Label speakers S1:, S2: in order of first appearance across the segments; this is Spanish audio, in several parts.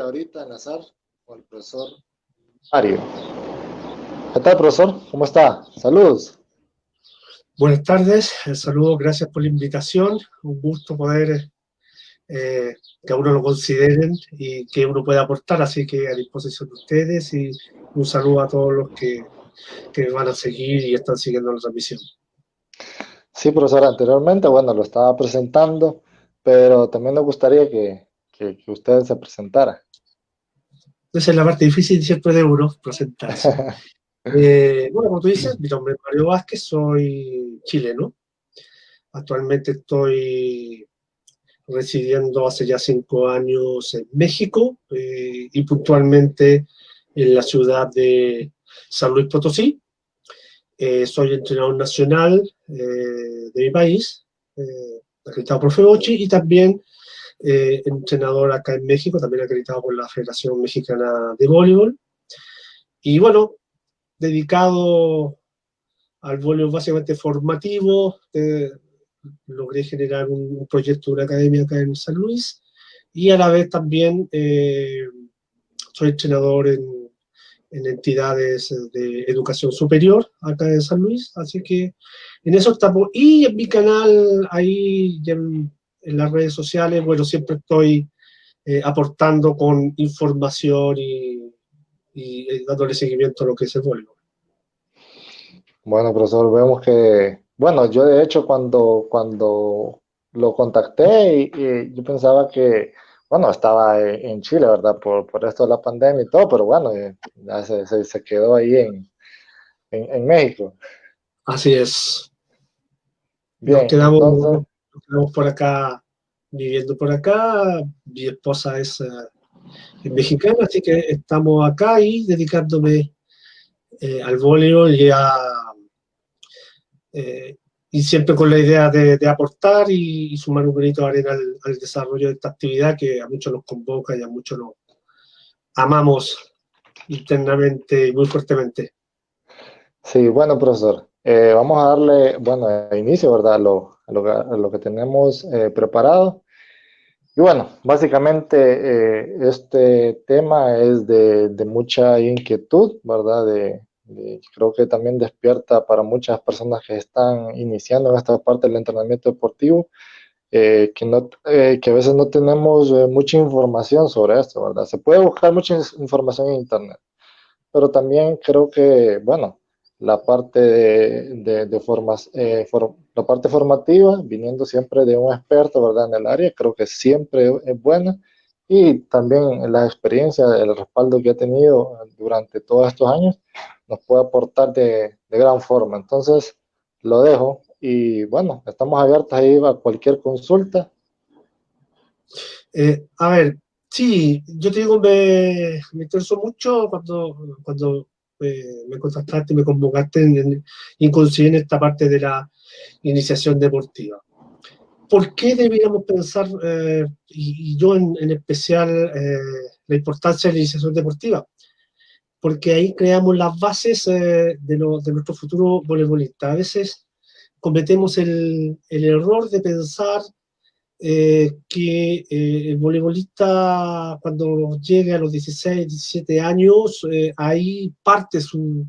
S1: ahorita enlazar con el profesor Mario. ¿Qué tal, profesor? ¿Cómo está? Saludos.
S2: Buenas tardes, saludos, gracias por la invitación. Un gusto poder que a uno lo consideren y que uno pueda aportar, así que a disposición de ustedes y un saludo a todos los que me van a seguir y están siguiendo la transmisión.
S1: Sí, profesor, anteriormente, bueno, lo estaba presentando, pero también nos gustaría que usted se presentara.
S2: Esa es la parte difícil siempre de uno, presentarse. Bueno, como tú dices, mi nombre es Mario Vázquez, soy chileno. Actualmente estoy residiendo hace ya 5 años en México y puntualmente en la ciudad de San Luis Potosí. Soy entrenador nacional de mi país, acreditado por FEBOCHI, y también entrenador acá en México, también acreditado por la Federación Mexicana de Voleibol. Y bueno, dedicado al voleibol básicamente formativo, logré generar un proyecto de una academia acá en San Luis, y a la vez también soy entrenador en entidades de educación superior acá en San Luis, así que en eso estamos. Y en mi canal, ahí en las redes sociales, bueno, siempre estoy aportando con información y dándole seguimiento a lo que es el voleibol.
S1: Bueno, profesor, vemos que, bueno, yo de hecho cuando lo contacté y yo pensaba que, bueno, estaba en Chile, ¿verdad? Por esto de la pandemia y todo, pero bueno, ya se quedó ahí en México.
S2: Así es. Nos
S1: Bien,
S2: quedamos,
S1: entonces,
S2: nos quedamos por acá, viviendo por acá. Mi esposa es mexicana, así que estamos acá y dedicándome al voleibol y siempre con la idea de aportar y sumar un granito de arena al desarrollo de esta actividad que a muchos nos convoca y a muchos nos amamos internamente y muy fuertemente.
S1: sí, bueno, profesor, vamos a darle, bueno, inicio, ¿verdad? A lo que tenemos preparado. Y bueno, básicamente este tema es de mucha inquietud, ¿verdad? Creo que también despierta para muchas personas que están iniciando en esta parte del entrenamiento deportivo, que a veces no tenemos mucha información sobre esto, ¿verdad? Se puede buscar mucha información en Internet, pero también creo que, bueno, la parte la parte formativa, viniendo siempre de un experto, ¿verdad? En el área, creo que siempre es buena, y también la experiencia, el respaldo que ha tenido durante todos estos años, nos puede aportar de gran forma. Entonces, lo dejo y bueno, estamos abiertos ahí a cualquier consulta.
S2: A ver, sí, yo te digo, me interesó mucho cuando me contactaste, me convocaste y coincidí en esta parte de la iniciación deportiva. ¿Por qué deberíamos pensar, y yo en especial, la importancia de la iniciación deportiva? Porque ahí creamos las bases de nuestro futuro voleibolista. A veces cometemos el error de pensar que el voleibolista cuando llegue a los 16, 17 años, ahí parte su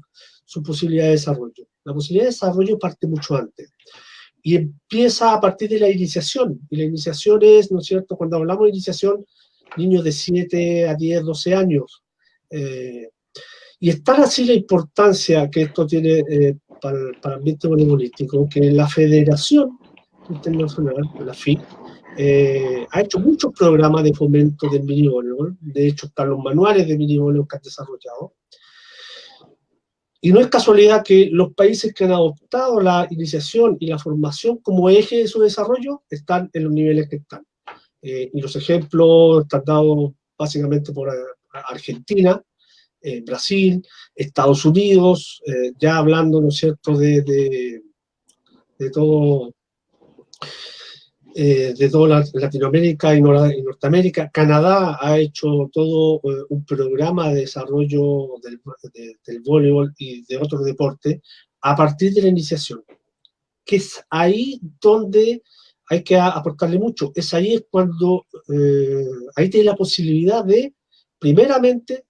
S2: posibilidad de desarrollo. La posibilidad de desarrollo parte mucho antes y empieza a partir de la iniciación. Y la iniciación es, ¿no es cierto?, cuando hablamos de iniciación, niños de 7 a 10, 12 años. Y es tan así la importancia que esto tiene para el ambiente voleibolístico, que la Federación Internacional, la FIP, ha hecho muchos programas de fomento del mini voleibol. De hecho, están los manuales de mini voleibol que han desarrollado. Y no es casualidad que los países que han adoptado la iniciación y la formación como eje de su desarrollo están en los niveles que están. Y los ejemplos están dados básicamente por Argentina, Brasil, Estados Unidos, ya hablando, ¿no es cierto?, de todo, de toda Latinoamérica y Norteamérica. Canadá ha hecho todo un programa de desarrollo del voleibol y de otros deportes a partir de la iniciación, que es ahí donde hay que aportarle mucho. Es ahí cuando ahí tiene la posibilidad de primeramente,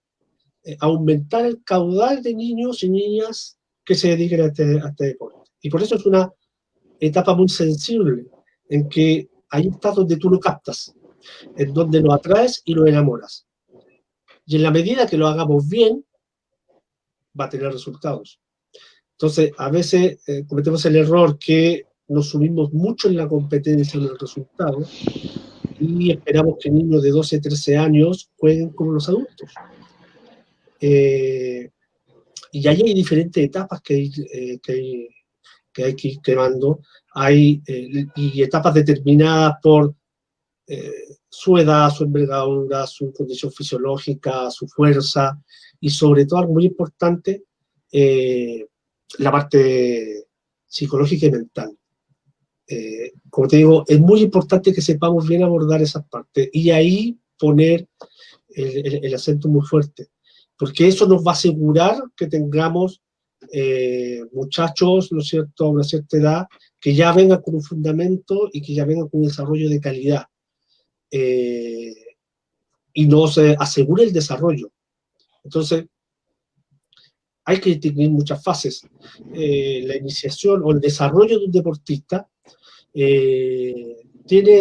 S2: aumentar el caudal de niños y niñas que se dediquen a este deporte. Y por eso es una etapa muy sensible, en que ahí está donde tú lo captas, en donde lo atraes y lo enamoras. Y en la medida que lo hagamos bien, va a tener resultados. Entonces, a veces cometemos el error que nos subimos mucho en la competencia en el resultado y esperamos que niños de 12, 13 años jueguen como los adultos. Y ahí hay diferentes etapas que hay que ir quemando. Hay y etapas determinadas por su edad, su envergadura, su condición fisiológica, su fuerza y sobre todo, algo muy importante, la parte psicológica y mental. Como te digo, es muy importante que sepamos bien abordar esas partes y ahí poner el acento muy fuerte, porque eso nos va a asegurar que tengamos muchachos, ¿no es cierto?, a una cierta edad, que ya vengan con un fundamento y que ya vengan con un desarrollo de calidad. Y nos asegure el desarrollo. Entonces, hay que distinguir muchas fases. La iniciación o el desarrollo de un deportista tiene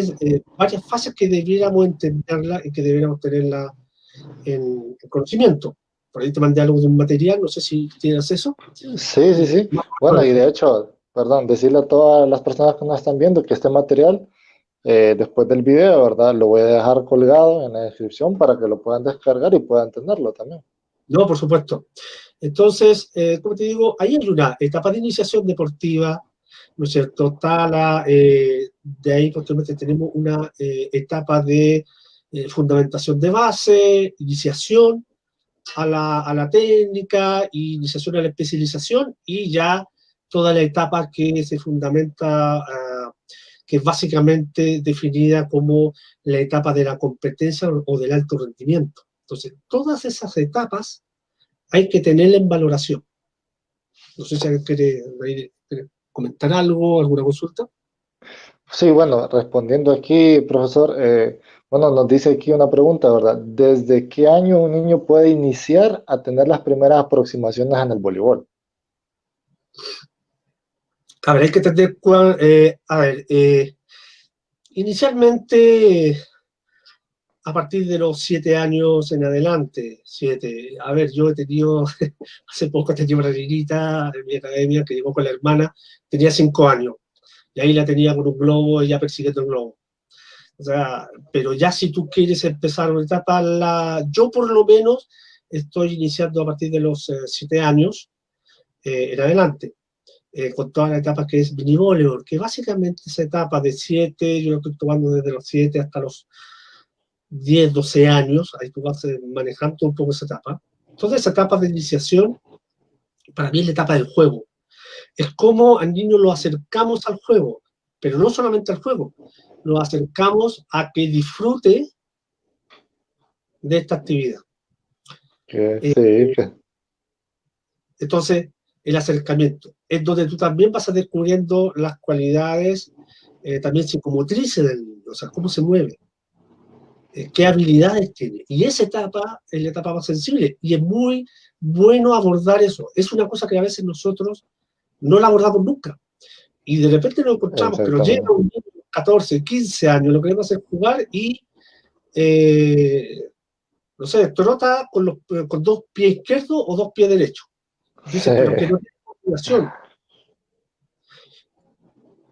S2: varias fases que debiéramos entenderla y que debiéramos tenerla en conocimiento. Por ahí te mandé algo de un material, no sé si tienes acceso.
S1: Sí, sí, sí. Bueno, y de hecho, perdón, decirle a todas las personas que nos están viendo que este material, después del video, ¿verdad? Lo voy a dejar colgado en la descripción para que lo puedan descargar y puedan tenerlo también.
S2: No, por supuesto. Entonces, como te digo, ahí hay una etapa de iniciación deportiva, ¿no es cierto? De ahí posteriormente tenemos una etapa de fundamentación de base, iniciación a la técnica, iniciación a la especialización y ya toda la etapa que se fundamenta, que es básicamente definida como la etapa de la competencia o del alto rendimiento. Entonces, todas esas etapas hay que tenerla en valoración. No sé si alguien quiere comentar algo, alguna consulta.
S1: Sí, bueno, respondiendo aquí, profesor, bueno, nos dice aquí una pregunta, ¿verdad? ¿Desde qué año un niño puede iniciar a tener las primeras aproximaciones en el voleibol?
S2: A ver, hay que tener, inicialmente a partir de los 7 años en adelante, 7. A ver, yo he tenido, hace poco tenía una niñita en mi academia que llegó con la hermana, tenía 5 años, y ahí la tenía con un globo, ella persiguiendo el globo. O sea, pero ya si tú quieres empezar una etapa, yo por lo menos estoy iniciando a partir de los 7 años en adelante, con toda la etapa que es mini voleibol, que básicamente esa etapa de 7, yo lo estoy tomando desde los 7 hasta los 10, 12 años, ahí tú vas manejando un poco esa etapa. Entonces, esa etapa de iniciación, para mí es la etapa del juego. Es como al niño lo acercamos al juego, pero no solamente al juego, lo acercamos a que disfrute de esta actividad.
S1: Sí,
S2: Entonces, el acercamiento es donde tú también vas a descubriendo las cualidades también psicomotrices del niño, o sea, cómo se mueve, qué habilidades tiene. Y esa etapa es la etapa más sensible y es muy bueno abordar eso. Es una cosa que a veces nosotros no la abordamos nunca. Y de repente nos encontramos que nos llega un niño de 14, 15 años, lo que queremos hacer jugar y, no sé, trota con 2 pies izquierdos o 2 pies derechos. Dices, pero que no tiene coordinación.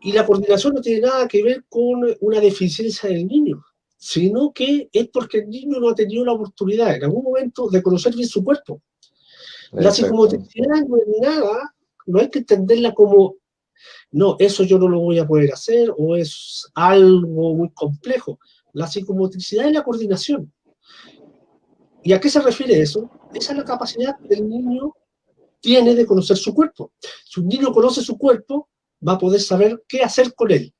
S2: Y la coordinación no tiene nada que ver con una deficiencia del niño, sino que es porque el niño no ha tenido la oportunidad en algún momento de conocer bien su cuerpo. La psicomotricidad no es nada, no hay que entenderla como, no, eso yo no lo voy a poder hacer o es algo muy complejo. La psicomotricidad es la coordinación. ¿Y a qué se refiere eso? Esa es la capacidad que el niño tiene de conocer su cuerpo. Si un niño conoce su cuerpo, va a poder saber qué hacer con él.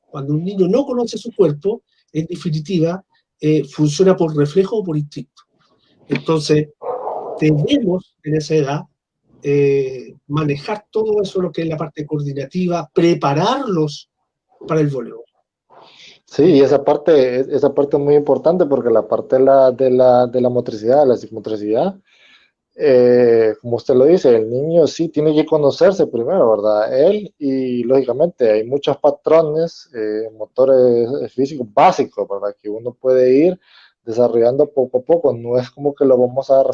S2: Cuando un niño no conoce su cuerpo, en definitiva, funciona por reflejo o por instinto. Entonces, debemos en esa edad manejar todo eso, lo que es la parte coordinativa, prepararlos para el voleibol.
S1: Sí, y esa parte es muy importante porque la parte de la motricidad, de la psicomotricidad, como usted lo dice, el niño sí tiene que conocerse primero, ¿verdad? Él y lógicamente hay muchos patrones motores físicos básicos, ¿verdad? Que uno puede ir desarrollando poco a poco. No es como que lo vamos a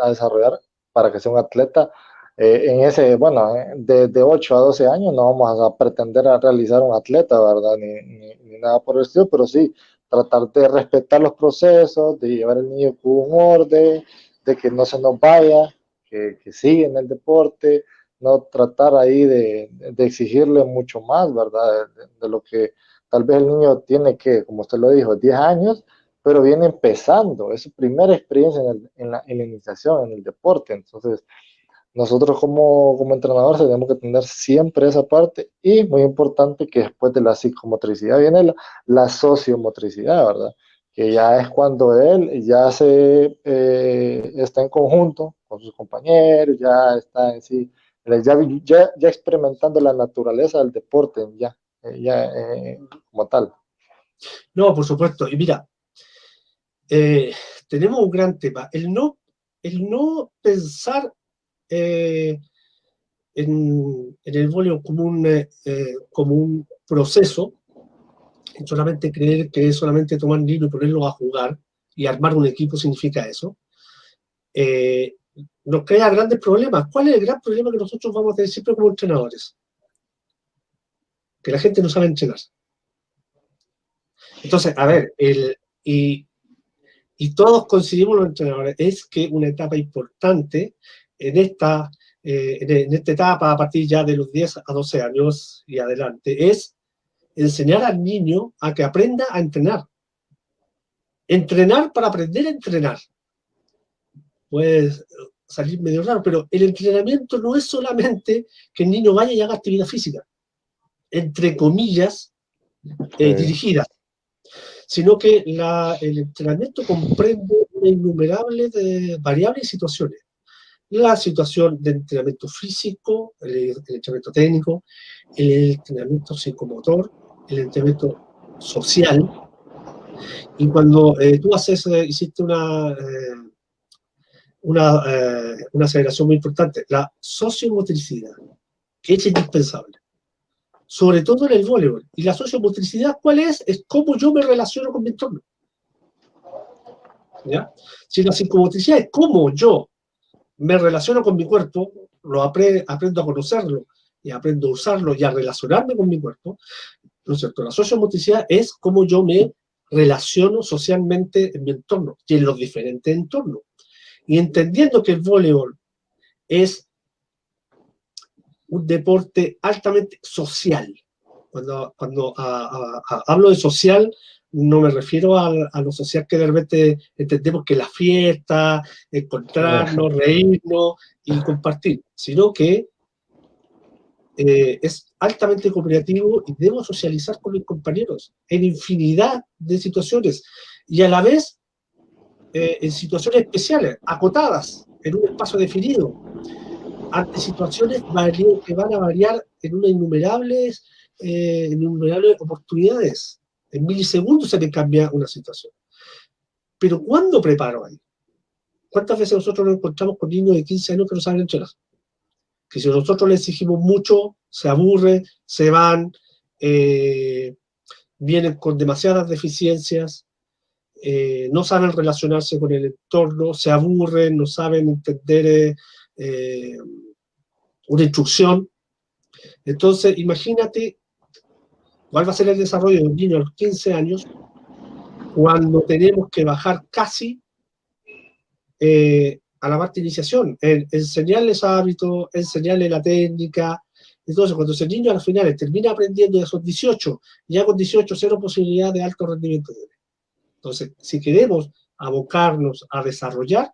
S1: desarrollar para que sea un atleta en ese, bueno, de 8 a 12 años no vamos a pretender a realizar un atleta, ¿verdad? Ni nada por el estilo, pero sí tratar de respetar los procesos, de llevar al niño con un orden, de que no se nos vaya, que siga en el deporte, no tratar ahí de exigirle mucho más, ¿verdad? De lo que tal vez el niño tiene que, como usted lo dijo, 10 años, pero viene empezando, es su primera experiencia en la iniciación, en el deporte. Entonces, nosotros como entrenadores tenemos que tener siempre esa parte y muy importante que después de la psicomotricidad viene la sociomotricidad, ¿verdad? Que ya es cuando él ya está en conjunto con sus compañeros, ya está en sí, ya experimentando la naturaleza del deporte, como tal.
S2: No, por supuesto. Y mira, eh, tenemos un gran tema. El no pensar eh, en el voleibol como un proceso, solamente creer que es solamente tomar niños y ponerlos a jugar y armar un equipo significa eso, eh, nos crea grandes problemas. ¿Cuál es el gran problema que nosotros vamos a tener siempre como entrenadores? Que la gente no sabe entrenar. Entonces, a ver, y todos coincidimos los entrenadores, es que una etapa importante en esta etapa, a partir ya de los 10 a 12 años y adelante, es enseñar al niño a que aprenda a entrenar. Entrenar para aprender a entrenar. Puede salir medio raro, pero el entrenamiento no es solamente que el niño vaya y haga actividad física, entre comillas,
S1: Sí,
S2: dirigidas, sino que el entrenamiento comprende una innumerable de variables y situaciones. La situación de entrenamiento físico, el entrenamiento técnico, el entrenamiento psicomotor, el entrenamiento social. Y cuando tú hiciste una aceleración muy importante, la sociomotricidad, que es indispensable, sobre todo en el voleibol. Y la sociomotricidad, ¿cuál es? Es cómo yo me relaciono con mi entorno. ¿Ya? Si la psicomotricidad es cómo yo me relaciono con mi cuerpo, aprendo a conocerlo y aprendo a usarlo y a relacionarme con mi cuerpo, ¿no es cierto? La sociomotricidad es cómo yo me relaciono socialmente en mi entorno y en los diferentes entornos. Y entendiendo que el voleibol es un deporte altamente social. Cuando hablo de social, no me refiero a lo social que de repente entendemos que la fiesta, encontrarnos, reírnos y compartir, sino que es altamente cooperativo y debo socializar con mis compañeros en infinidad de situaciones y a la vez en situaciones especiales, acotadas, en un espacio definido, ante situaciones que van a variar en innumerables oportunidades. En milisegundos se me cambia una situación. Pero ¿cuándo preparo ahí? ¿Cuántas veces nosotros nos encontramos con niños de 15 años que no saben entrenar? Que si nosotros les exigimos mucho, se aburren, se van, eh, vienen con demasiadas deficiencias, no saben relacionarse con el entorno, se aburren, no saben entender eh, una instrucción. Entonces, imagínate cuál va a ser el desarrollo de un niño a los 15 años cuando tenemos que bajar casi a la parte de iniciación, enseñarles hábitos, enseñarles la técnica. Entonces, cuando ese niño al final termina aprendiendo de esos 18, ya con 18, cero posibilidad de alto rendimiento. Entonces, si queremos abocarnos a desarrollar,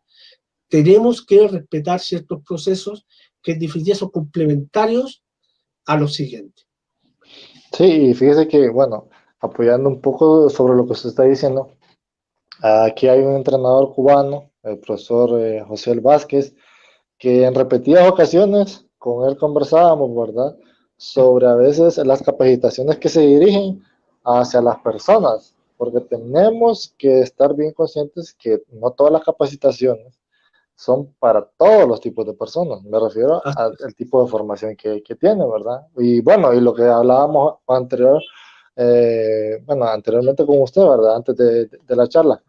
S2: tenemos que respetar ciertos procesos que en definitiva son complementarios a los siguientes.
S1: sí, y fíjese que, bueno, apoyando un poco sobre lo que usted está diciendo, aquí hay un entrenador cubano, el profesor José El Vázquez, que en repetidas ocasiones con él conversábamos, ¿verdad? Sobre a veces las capacitaciones que se dirigen, hacia las personas, porque tenemos que estar bien conscientes que no todas las capacitaciones son para todos los tipos de personas. Me refiero
S2: Ah,
S1: al tipo de formación que tiene, ¿verdad? Y bueno, y lo que hablábamos anteriormente con usted, ¿verdad? Antes de la charla,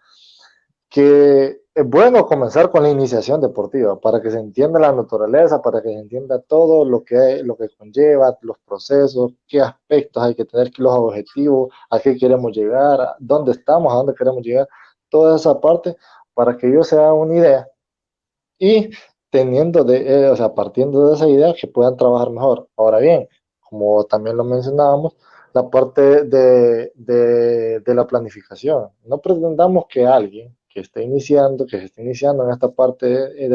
S1: que es bueno comenzar con la iniciación deportiva para que se entienda la naturaleza, para que se entienda todo lo que conlleva, los procesos, qué aspectos hay que tener, los objetivos, a qué queremos llegar, dónde estamos, a dónde queremos llegar, toda esa parte para que ellos se hagan una idea y o sea, partiendo de esa idea que puedan trabajar mejor. Ahora bien, como también lo mencionábamos, la parte de la planificación. No pretendamos que alguien que se esté iniciando en esta parte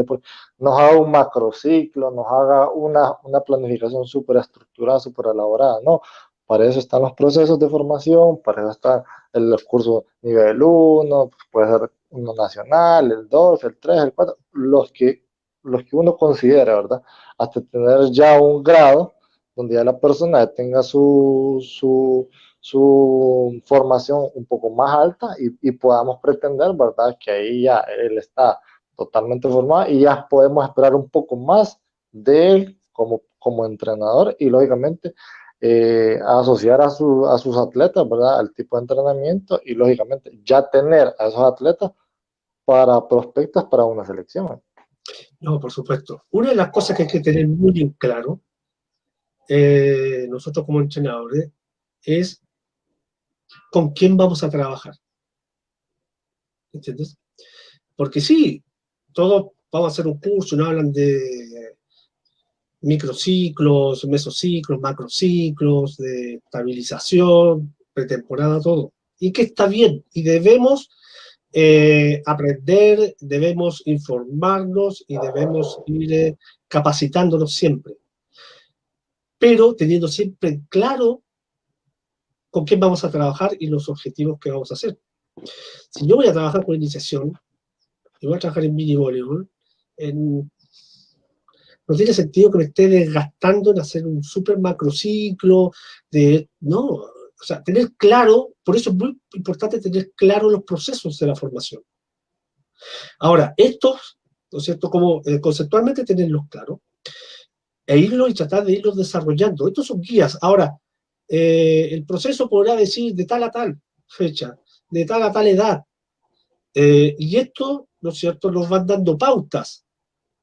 S1: nos haga un macrociclo, nos haga una planificación súper estructurada, súper elaborada. No, para eso están los procesos de formación, para eso está el curso nivel uno, puede ser uno nacional, el 2, el 3, el 4, los que uno considera, ¿verdad? Hasta tener ya un grado donde ya la persona tenga su formación un poco más alta y podamos pretender, ¿verdad? Que ahí ya él está totalmente formado y ya podemos esperar un poco más de él como entrenador y lógicamente asociar a sus atletas, ¿verdad? Al tipo de entrenamiento y lógicamente ya tener a esos atletas para prospectos para una selección.
S2: no, por supuesto. Una de las cosas que hay que tener muy bien claro, nosotros como entrenadores, es con quién vamos a trabajar. ¿Entiendes? Porque sí, todos vamos a hacer un curso, no hablan de microciclos, mesociclos, macrociclos, de estabilización, pretemporada, todo. Y que está bien, y debemos aprender, debemos informarnos y debemos ir capacitándonos siempre, pero teniendo siempre claro con quién vamos a trabajar y los objetivos que vamos a hacer. Si yo voy a trabajar con iniciación, y voy a trabajar en mini voleibol, no tiene sentido que me esté desgastando en hacer un super macrociclo, no, o sea, tener claro, por eso es muy importante tener claro los procesos de la formación. Ahora, estos, ¿no es cierto?, como conceptualmente tenerlos claros, e irlos y tratar de irlos desarrollando. Estos son guías. Ahora, el proceso podrá decir de tal a tal fecha, de tal a tal edad, y esto, ¿no es cierto?, nos van dando pautas.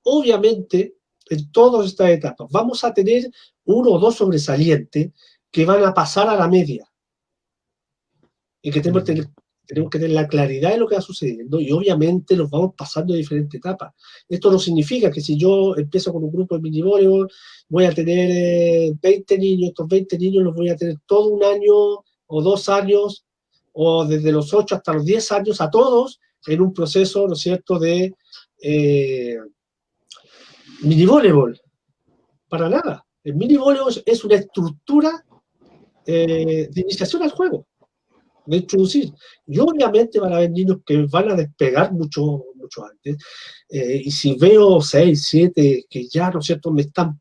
S2: Obviamente, en todas estas etapas, vamos a tener uno o dos sobresalientes que van a pasar a la media y que tenemos que tener la claridad de lo que va sucediendo y obviamente los vamos pasando a diferentes etapas. Esto no significa que si yo empiezo con un grupo de mini voleibol, voy a tener 20 niños, estos 20 niños los voy a tener todo un año o 2 años o desde los 8 hasta los 10 años a todos en un proceso, ¿no es cierto?, de mini voleibol. Para nada. El mini voleibol es una estructura de iniciación al juego, de introducir. Y obviamente van a haber niños que van a despegar mucho, mucho antes. Y si veo 6, 7 que ya, ¿no es cierto?, me están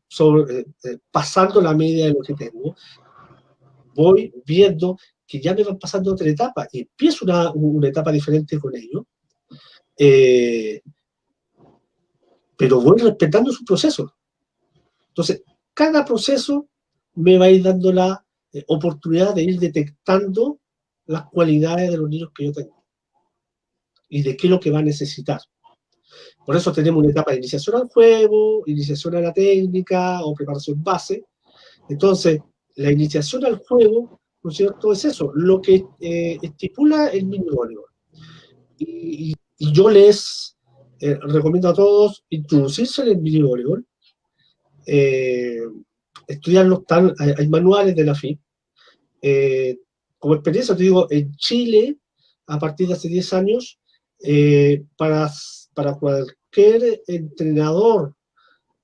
S2: pasando la media de lo que tengo, voy viendo que ya me van pasando otra etapa y empiezo una etapa diferente con ellos. Pero voy respetando su proceso. Entonces, cada proceso me va a ir dando la oportunidad de ir detectando las cualidades de los niños que yo tengo y de qué es lo que va a necesitar. Por eso tenemos una etapa de iniciación al juego, iniciación a la técnica o preparación base. Entonces, la iniciación al juego, ¿no es cierto?, es eso, lo que estipula el mini voleibol. Y yo les recomiendo a todos introducirse en el mini voleibol, estudiarlos, hay manuales de la FIP. Como experiencia, te digo, en Chile, a partir de hace 10 años, para cualquier entrenador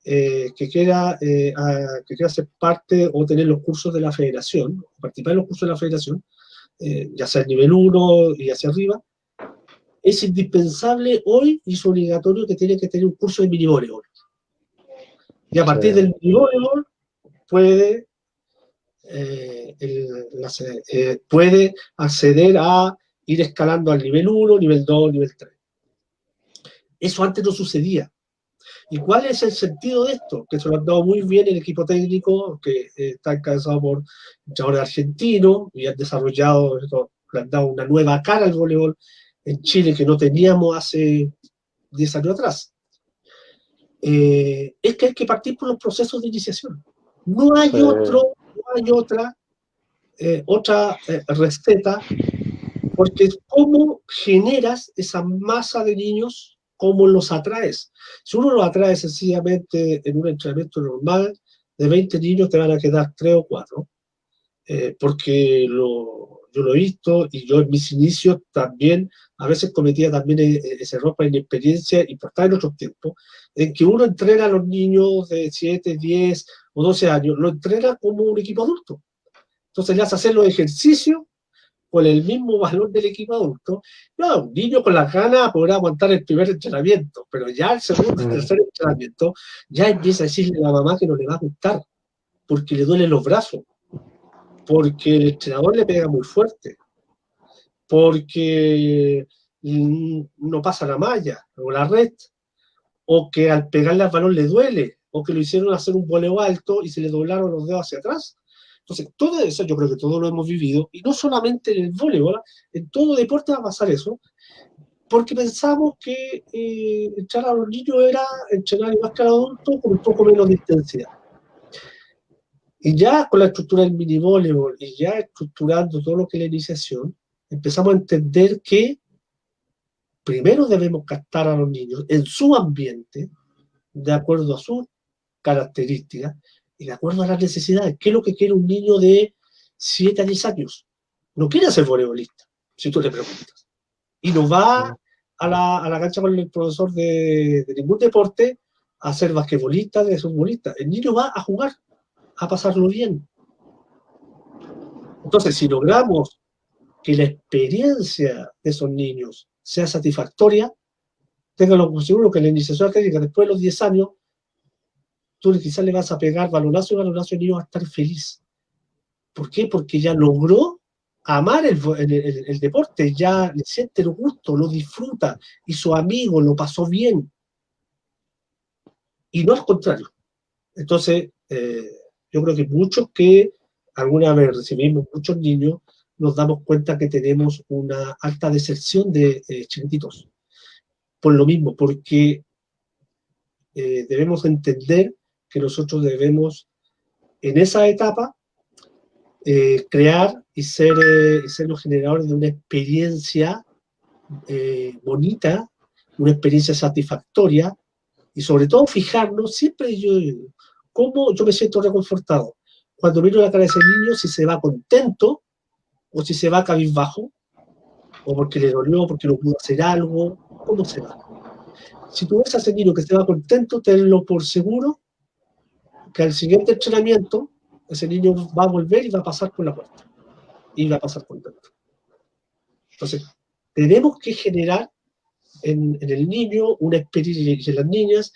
S2: que quiera ser parte o tener los cursos de la federación, participar en los cursos de la federación, ya sea el nivel 1 y hacia arriba, es indispensable hoy y es obligatorio que tiene que tener un curso de mini voleibol. Y a partir del mini voleibol puede puede acceder a ir escalando al nivel 1, nivel 2, nivel 3. Eso antes no sucedía. ¿Y cuál es el sentido de esto? Que se lo han dado muy bien el equipo técnico, que está encabezado por entrenadores argentinos y han desarrollado, le han dado una nueva cara al voleibol en Chile que no teníamos hace 10 años atrás. Es que hay que partir por los procesos de iniciación. No hay
S1: Sí.
S2: otra receta, porque cómo generas esa masa de niños, cómo los atraes. Si uno los atrae sencillamente en un entrenamiento normal, de 20 niños te van a quedar 3 o 4, porque yo lo he visto y yo en mis inicios también, a veces cometía también ese error por inexperiencia y por estar en otros tiempos, en que uno entrena a los niños de 7, 10 o 12 años, lo entrena como un equipo adulto. Entonces le hace hacer los ejercicios con el mismo valor del equipo adulto. No, un niño con las ganas podrá aguantar el primer entrenamiento, pero ya el segundo y tercer entrenamiento ya empieza a decirle a la mamá que no le va a gustar, porque le duelen los brazos, porque el entrenador le pega muy fuerte, porque no pasa la malla o la red, o que al pegarle al balón le duele, o que lo hicieron hacer un voleo alto y se le doblaron los dedos hacia atrás. Entonces, todo eso yo creo que todos lo hemos vivido, y no solamente en el voleibol, en todo deporte va a pasar eso, porque pensamos que entrenar a los niños era entrenar igual que al adulto con un poco menos de intensidad. Y ya con la estructura del mini voleibol y ya estructurando todo lo que es la iniciación, empezamos a entender que primero debemos captar a los niños en su ambiente, de acuerdo a sus características y de acuerdo a las necesidades. ¿Qué es lo que quiere un niño de 7 a 10 años? No quiere ser voleibolista, si tú le preguntas. Y no va a la cancha con el profesor de ningún deporte a ser basquetbolista, de futbolista. El niño va a jugar, a pasarlo bien. Entonces, si logramos que la experiencia de esos niños sea satisfactoria, ténganlo por seguro que la iniciación técnica después de los 10 años, tú quizás le vas a pegar balonazo y balonazo y el niño va a estar feliz. ¿Por qué? Porque ya logró amar el deporte, ya le siente el gusto, lo disfruta, y su amigo lo pasó bien. Y no al contrario. Entonces, yo creo que muchos que alguna vez recibimos muchos niños, nos damos cuenta que tenemos una alta deserción de chiquititos. Por lo mismo, porque debemos entender que nosotros debemos, en esa etapa, crear y ser los generadores de una experiencia bonita, una experiencia satisfactoria, y sobre todo fijarnos, siempre cómo yo me siento reconfortado cuando miro la cara de ese niño, si se va contento o si se va cabizbajo, o porque le dolió, porque no pudo hacer algo, cómo se va. Si tú ves a ese niño que se va contento, tenlo por seguro que al siguiente entrenamiento ese niño va a volver y va a pasar por la puerta y va a pasar contento. Entonces, tenemos que generar en el niño una experiencia, y en las niñas,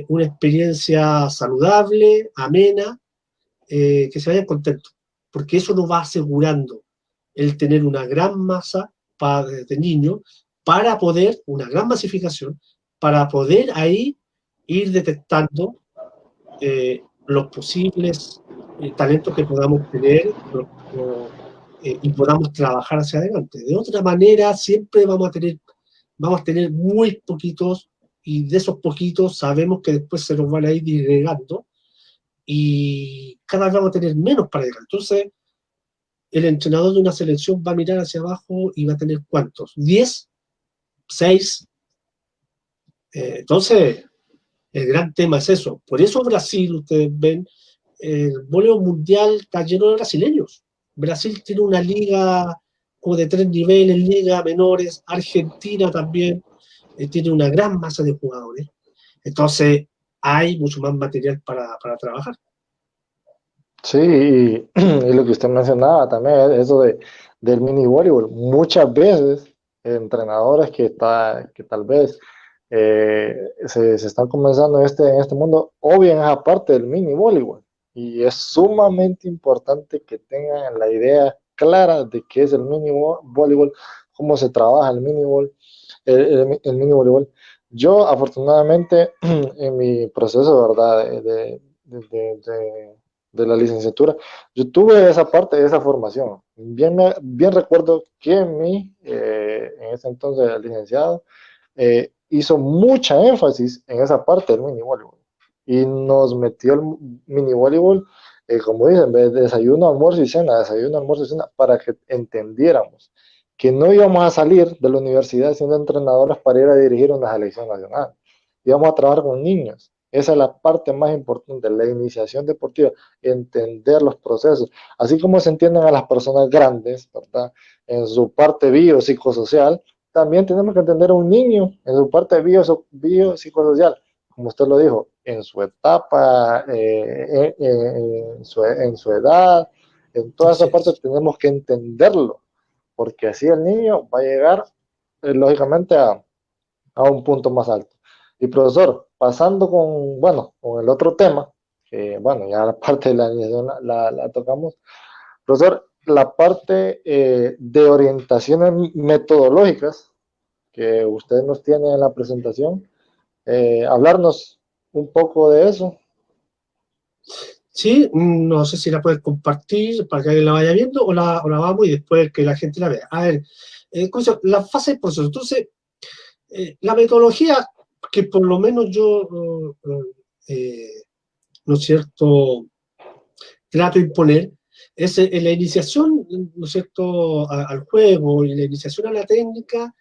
S2: una experiencia saludable, amena, que se vayan contentos, porque eso nos va asegurando el tener una gran masa de niños para poder, una gran masificación, para poder ahí ir detectando los posibles talentos que podamos tener y podamos trabajar hacia adelante. De otra manera, siempre vamos a tener muy poquitos, y de esos poquitos sabemos que después se nos van a ir disgregando y cada vez vamos a tener menos para llegar. Entonces, el entrenador de una selección va a mirar hacia abajo y va a tener ¿cuántos? ¿10? ¿6? Entonces, el gran tema es eso. Por eso Brasil, ustedes ven, el voleibol mundial está lleno de brasileños. Brasil tiene una liga como de 3 niveles, liga menores. Argentina también tiene una gran masa de jugadores. Entonces, hay mucho más material para trabajar.
S1: Sí, y lo que usted mencionaba también, eso del mini voleibol. Muchas veces, entrenadores que tal vez se están comenzando en este mundo, obvian esa parte del mini voleibol y es sumamente importante que tengan la idea clara de qué es el mini voleibol, cómo se trabaja el mini el mini voleibol. Yo, afortunadamente, en mi proceso, ¿verdad? De la licenciatura, yo tuve esa parte de esa formación. Bien recuerdo que en ese entonces el licenciado hizo mucha énfasis en esa parte del mini voleibol y nos metió el mini voleibol, como dicen, de desayuno, almuerzo y cena, para que entendiéramos que no íbamos a salir de la universidad siendo entrenadores para ir a dirigir una selección nacional. Íbamos a trabajar con niños. Esa es la parte más importante, la iniciación deportiva, entender los procesos, así como se entienden a las personas grandes, ¿verdad? En su parte biopsicosocial, también tenemos que entender a un niño en su parte biopsicosocial, como usted lo dijo, en su etapa, en su edad, en toda esa parte tenemos que entenderlo, porque así el niño va a llegar, lógicamente, a un punto más alto. Y profesor, pasando con, bueno, con el otro tema, que bueno, ya la parte de la iniciación la tocamos, profesor, la parte de orientaciones metodológicas que usted nos tiene en la presentación, hablarnos un poco de eso.
S2: Sí, no sé si la puedes compartir para que alguien la vaya viendo o la vamos y después que la gente la vea. A ver, la fase del proceso. Entonces, la metodología que por lo menos yo, ¿no es cierto?, trato de imponer, es la iniciación, ¿no es cierto?, al juego y la iniciación a la técnica,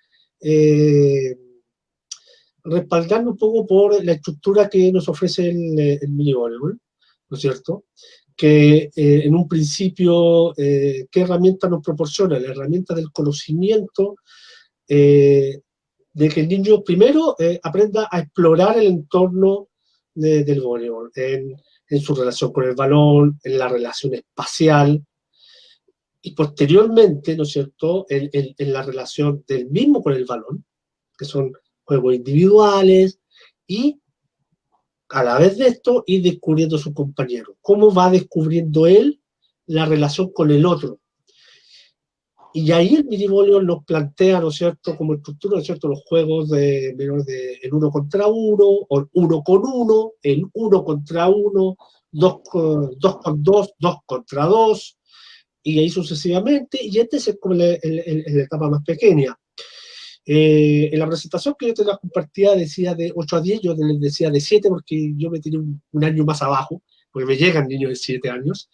S2: respaldando un poco por la estructura que nos ofrece el mini voleibol, ¿no es cierto?, que en un principio, ¿qué herramienta nos proporciona? La herramienta del conocimiento, de que el niño primero aprenda a explorar el entorno del voleibol, en su relación con el balón, en la relación espacial, y posteriormente, ¿no es cierto?, en la relación del mismo con el balón, que son juegos individuales, y a la vez de esto, ir descubriendo a su compañero. ¿Cómo va descubriendo él la relación con el otro? Y ahí el mini voleibol nos plantea, ¿no es cierto?, como estructura, ¿no es cierto?, los juegos de el uno contra uno, o el uno con uno, el uno contra uno, dos con dos, dos contra dos, y ahí sucesivamente, y este es como la etapa más pequeña. En la presentación que yo te la compartía decía de 8 a 10, yo les decía de 7 porque yo me tiré un año más abajo, porque me llegan niños de 7 años,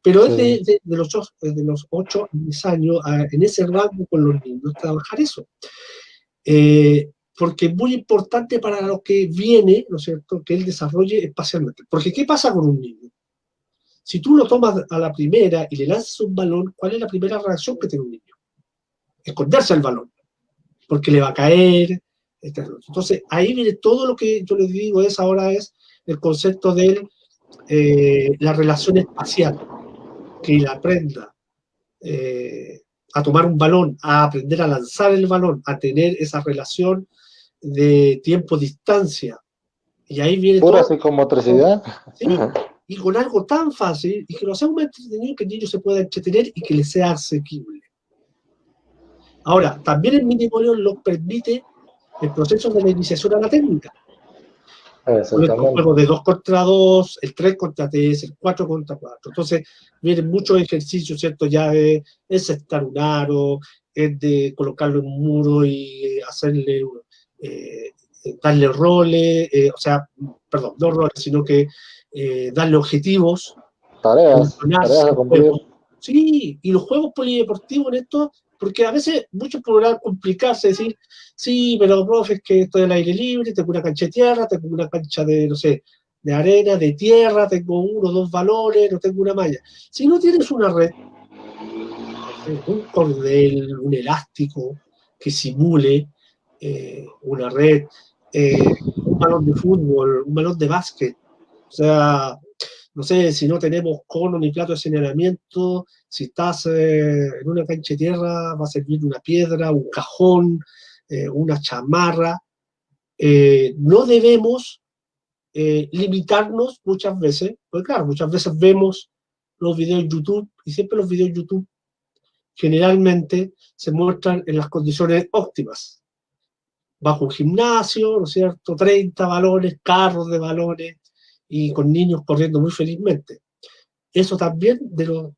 S2: pero es
S1: Sí.
S2: de los 8 a 10 años, en ese rango con los niños, trabajar eso. Porque es muy importante para lo que viene, ¿no es cierto?, que él desarrolle espacialmente. Porque ¿qué pasa con un niño? Si tú lo tomas a la primera y le lanzas un balón, ¿cuál es la primera reacción que tiene un niño? Esconderse al balón, porque le va a caer. Entonces, ahí viene todo lo que yo les digo ahora es el concepto de la relación espacial, que él aprenda a tomar un balón, a aprender a lanzar el balón, a tener esa relación de tiempo-distancia. Y ahí viene
S1: Pura
S2: todo.
S1: psicomotricidad.
S2: ¿Sí? Y con algo tan fácil y que lo sea más entretenido que el niño se pueda entretener y que le sea asequible. Ahora, también el mini voleibol nos permite el proceso de la iniciación a la técnica. Con estos
S1: Exactamente.
S2: juegos de 2 contra 2, el 3 contra 3, el 4 contra 4. Entonces, vienen muchos ejercicios, ¿cierto? Ya de encestar un aro, es de colocarlo en un muro y hacerle, darle roles, o sea, perdón, no roles, sino que darle objetivos,
S1: Tareas a cumplir.
S2: Sí, y los juegos polideportivos en esto, porque a veces muchos podrán complicarse, decir, sí, pero profe, es que estoy al aire libre, tengo una cancha de tierra, tengo una cancha de, no sé, de arena, de tierra, tengo uno o dos balones, no tengo una malla. Si no tienes una red, un cordel, un elástico que simule una red, un balón de fútbol, un balón de básquet, o sea, no sé, si no tenemos cono ni plato de señalamiento, si estás en una cancha de tierra, va a servir una piedra, un cajón, una chamarra. No debemos limitarnos muchas veces, porque claro, muchas veces vemos los videos en YouTube y siempre los videos en YouTube generalmente se muestran en las condiciones óptimas, bajo un gimnasio, ¿no es cierto? 30 balones, carros de balones y con niños corriendo muy felizmente. Eso también de los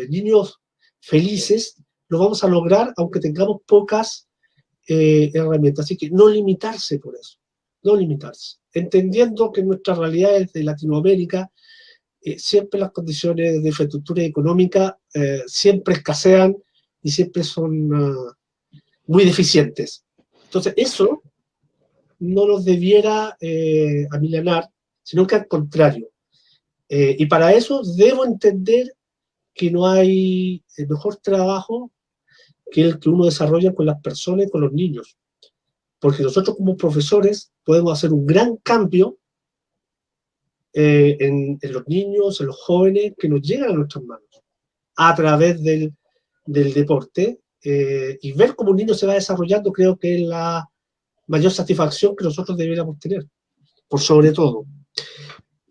S2: niños felices lo vamos a lograr aunque tengamos pocas herramientas. Así que no limitarse por eso, no limitarse. Entendiendo que nuestras realidades de Latinoamérica, siempre las condiciones de infraestructura económica siempre escasean y siempre son muy deficientes. Entonces, eso no nos debiera amilanar, sino que al contrario. Y para eso debo entender que no hay mejor trabajo que el que uno desarrolla con las personas y con los niños. Porque nosotros como profesores podemos hacer un gran cambio en los niños, en los jóvenes que nos llegan a nuestras manos a través del deporte, y ver cómo un niño se va desarrollando creo que es la mayor satisfacción que nosotros deberíamos tener, por sobre todo.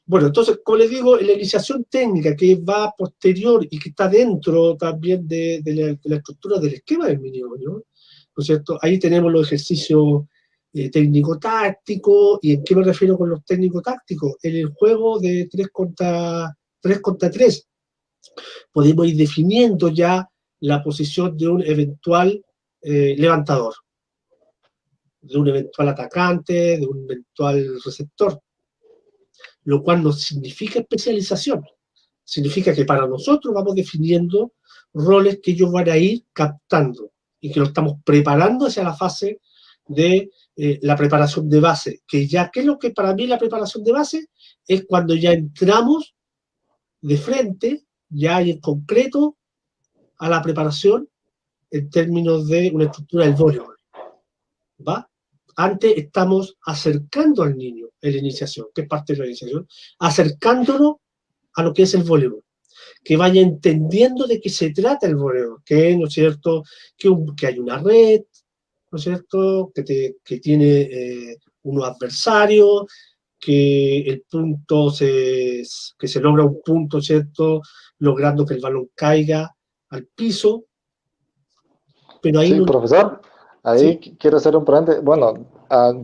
S2: Bueno, entonces, como les digo, la iniciación técnica que va posterior y que está dentro también de la estructura del esquema del mini ¿no? ¿No es cierto? Ahí tenemos los ejercicios técnico-tácticos. ¿Y en qué me refiero con los técnico-tácticos? En el juego de 3 contra 3 podemos ir definiendo ya la posición de un eventual levantador, de un eventual atacante, de un eventual receptor, lo cual no significa especialización, significa que para nosotros vamos definiendo roles que ellos van a ir captando y que lo estamos preparando hacia la fase de la preparación de base, que ya, ¿qué es lo que para mí la preparación de base? Es cuando ya entramos de frente, ya y en concreto, a la preparación en términos de una estructura del voleibol, ¿va? Antes estamos acercando al niño en la iniciación, que es parte de la iniciación, acercándolo a lo que es el voleibol, que vaya entendiendo de qué se trata el voleibol, que, ¿no es cierto?, que hay una red, ¿no es cierto?, que tiene unos adversarios, que el punto que se logra un punto, ¿cierto?, logrando que el balón caiga al piso, pero ahí
S1: Sí,
S2: no...
S1: profesor, ahí
S2: ¿Sí?
S1: quiero hacer un paréntesis. Bueno,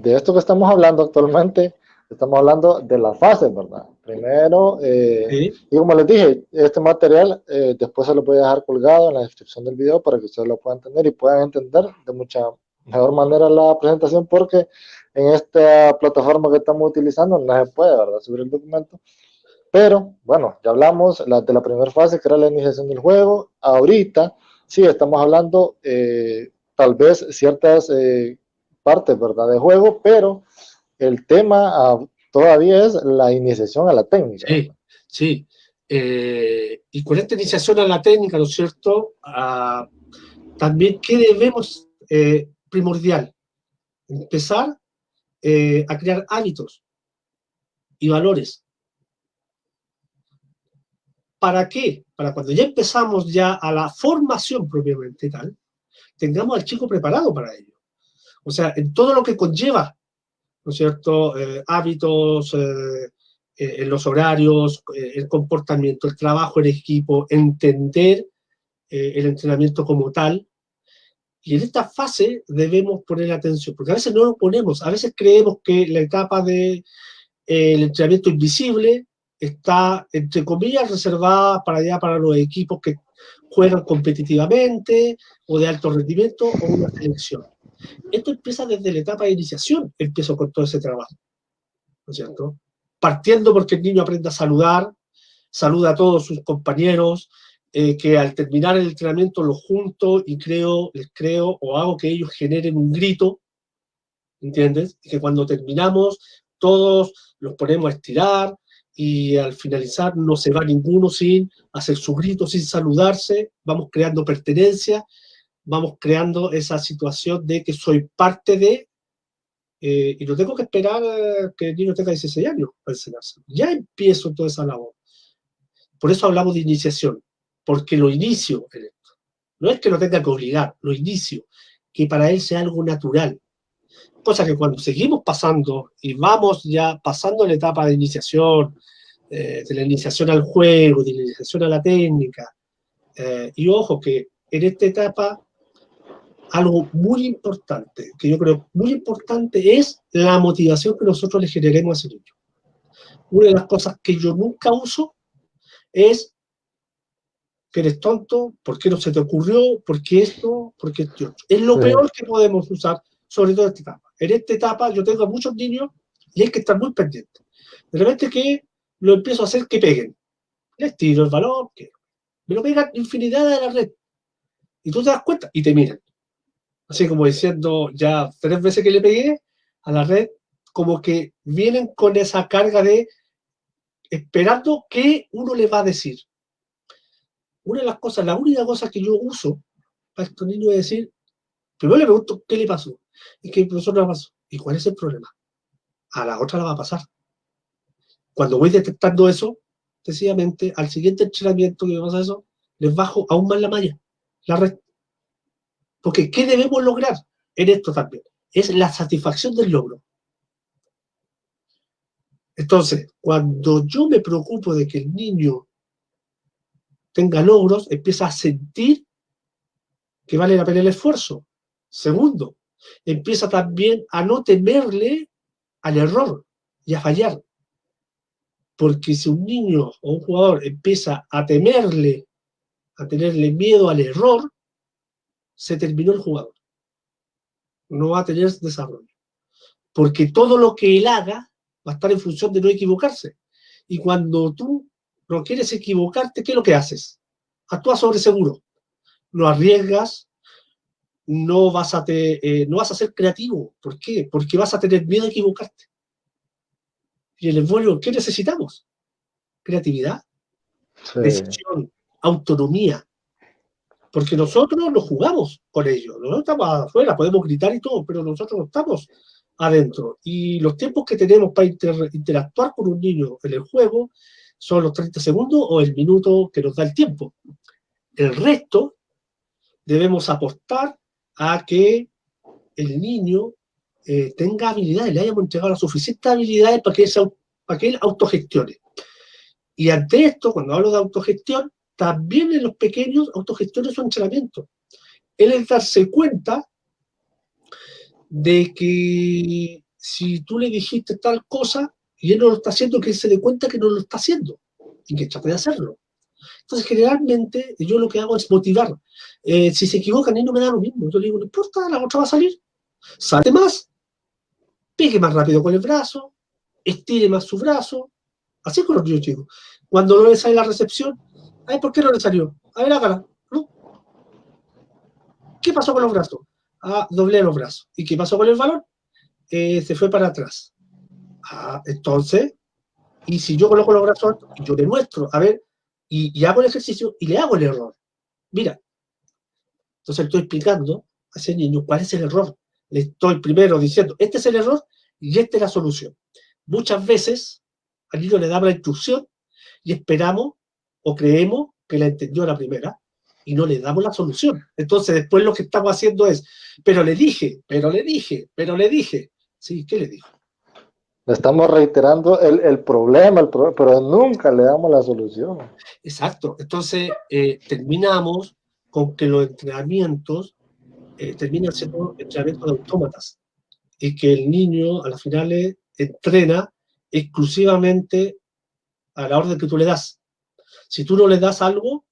S1: de esto que estamos hablando actualmente, estamos hablando de las fases, ¿verdad? Primero,
S2: ¿Sí?
S1: y como les dije, este material después se lo voy a dejar colgado en la descripción del video para que ustedes lo puedan entender y puedan entender de mucha mejor manera la presentación, porque en esta plataforma que estamos utilizando no se puede, ¿verdad?, subir el documento. Pero, bueno, ya hablamos de la primera fase, que era la iniciación del juego. Ahorita, sí, estamos hablando tal vez ciertas partes, ¿verdad?, de juego, pero el tema todavía es la iniciación a la técnica,
S2: Sí,
S1: ¿verdad?
S2: sí. Y con esta iniciación a la técnica, ¿no es cierto? También, ¿qué debemos primordial? Empezar a crear hábitos y valores. ¿Para qué? Para cuando ya empezamos ya a la formación propiamente tal, tengamos al chico preparado para ello. O sea, en todo lo que conlleva, ¿no es cierto? Hábitos, en los horarios, el comportamiento, el trabajo en equipo, entender el entrenamiento como tal. Y en esta fase debemos poner atención, porque a veces no lo ponemos, a veces creemos que la etapa del entrenamiento invisible está, entre comillas, reservada para allá, para los equipos que juegan competitivamente o de alto rendimiento o una selección. Esto empieza desde la etapa de iniciación, empiezo con todo ese trabajo, ¿no es cierto? Partiendo porque el niño aprenda a saludar, saluda a todos sus compañeros, que al terminar el entrenamiento los junto y les creo o hago que ellos generen un grito, ¿entiendes? Y que cuando terminamos todos los ponemos a estirar y al finalizar no se va ninguno sin hacer su grito, sin saludarse, vamos creando pertenencia, vamos creando esa situación de que soy parte de, y no tengo que esperar que el niño tenga 16 años para enseñarse. Ya empiezo toda esa labor. Por eso hablamos de iniciación, porque lo inicio en esto. No es que lo tenga que obligar, lo inicio, que para él sea algo natural. Cosa que cuando seguimos pasando y vamos ya pasando la etapa de iniciación, de la iniciación al juego, de la iniciación a la técnica, y ojo que en esta etapa algo muy importante, que yo creo muy importante, es la motivación que nosotros le generemos a ese niño. Una de las cosas que yo nunca uso es que eres tonto, ¿por qué no se te ocurrió? ¿Por qué esto? ¿Por qué esto? Es lo peor que podemos usar, sobre todo en esta etapa. En esta etapa yo tengo a muchos niños y hay que estar muy pendiente. De repente que lo empiezo a hacer que peguen. Les tiro el balón, que me lo pegan infinidad de la red. Y tú te das cuenta y te miran. Así como diciendo, ya 3 veces que le pegué a la red, como que vienen con esa carga de esperando qué uno le va a decir. Una de las cosas, la única cosa que yo uso para estos niños es decir, primero le pregunto qué le pasó, y qué profesor le pasó, y cuál es el problema. A la otra la va a pasar. Cuando voy detectando eso, sencillamente, al siguiente entrenamiento que me pasa eso, les bajo aún más la malla, la red. Porque, ¿qué debemos lograr en esto también? Es la satisfacción del logro. Entonces, cuando yo me preocupo de que el niño tenga logros, empieza a sentir que vale la pena el esfuerzo. Segundo, empieza también a no temerle al error y a fallar. Porque si un niño o un jugador empieza a temerle, a tenerle miedo al error, se terminó el jugador. No va a tener desarrollo. Porque todo lo que él haga va a estar en función de no equivocarse. Y cuando tú no quieres equivocarte, ¿qué es lo que haces? Actúas sobre seguro. No arriesgas, no vas a ser creativo. ¿Por qué? Porque vas a tener miedo a equivocarte. Y en el vuelo, ¿qué necesitamos? Creatividad, decisión, autonomía. Porque nosotros nos jugamos con ellos. Nosotros estamos afuera, podemos gritar y todo, pero nosotros no estamos adentro. Y los tiempos que tenemos para interactuar con un niño en el juego son los 30 segundos o el minuto que nos da el tiempo. El resto debemos apostar a que el niño tenga habilidades, le hayamos entregado las suficientes habilidades para que él autogestione. Y ante esto, cuando hablo de autogestión, también en los pequeños autogestiones su entrenamiento. Él es darse cuenta de que si tú le dijiste tal cosa y él no lo está haciendo, que él se dé cuenta que no lo está haciendo y que trate de hacerlo. Entonces, generalmente, yo lo que hago es motivar. Si se equivocan, y no me da lo mismo. Yo le digo, no importa, la otra va a salir. Salte más, pegue más rápido con el brazo, estire más su brazo. Así con los niños chicos. Cuando no le sale la recepción, ay, ¿por qué no le salió? A ver, hágala. ¿No? ¿Qué pasó con los brazos? Ah, doblé los brazos. ¿Y qué pasó con el balón? Se fue para atrás. Ah, entonces, y si yo coloco los brazos altos, yo le muestro, a ver, y hago el ejercicio y le hago el error. Mira, entonces le estoy explicando a ese niño cuál es el error. Le estoy primero diciendo, este es el error y esta es la solución. Muchas veces al niño le damos la instrucción y esperamos o creemos que la entendió la primera y no le damos la solución. Entonces después lo que estamos haciendo es, pero le dije, pero le dije, pero le dije. Sí, ¿qué le dijo?
S1: Le estamos reiterando el problema, pero nunca le damos la solución.
S2: Exacto. Entonces terminamos con que los entrenamientos terminan siendo entrenamientos de autómatas y que el niño a las finales entrena exclusivamente a la orden que tú le das. Si tú no le das algo,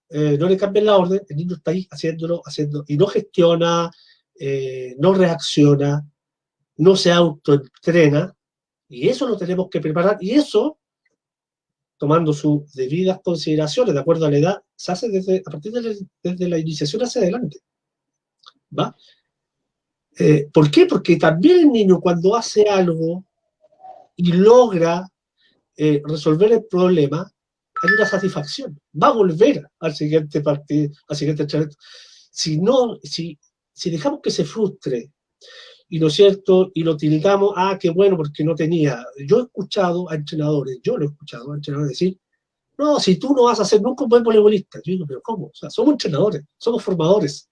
S2: no le cambias la orden, el niño está ahí haciéndolo, y no gestiona, no reacciona, no se autoentrena, y eso lo tenemos que preparar, y eso, tomando sus debidas consideraciones de acuerdo a la edad, se hace a partir desde la iniciación hacia adelante. ¿Va? ¿Por qué? Porque también el niño cuando hace algo y logra resolver el problema, hay una satisfacción. Va a volver al siguiente partido, al siguiente entrenamiento. Si dejamos que se frustre, y no es cierto, y lo tildamos, qué bueno, porque no tenía. Yo he escuchado a entrenadores decir, no, si tú no vas a ser nunca un buen voleibolista. Yo digo, pero ¿cómo? O sea, somos entrenadores, somos formadores.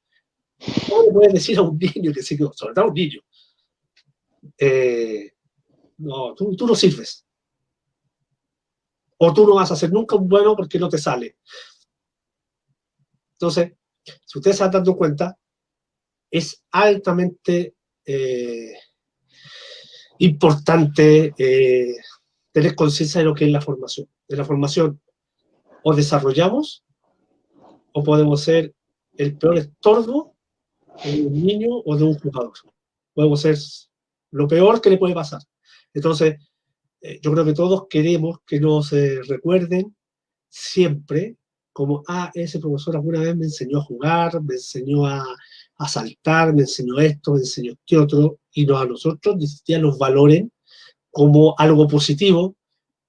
S2: ¿Cómo le puedes decir a un niño que se quedó? Sobre todo a un niño. no, tú no sirves. O tú no vas a ser nunca un bueno porque no te sale. Entonces, si ustedes se están dando cuenta, es altamente importante tener conciencia de lo que es la formación. De la formación o desarrollamos o podemos ser el peor estorbo de un niño o de un jugador. Podemos ser lo peor que le puede pasar. Entonces, yo creo que todos queremos que nos recuerden siempre como, ese profesor alguna vez me enseñó a jugar, me enseñó a saltar, me enseñó esto, me enseñó este otro, y no a nosotros ni siquiera nos valoren como algo positivo,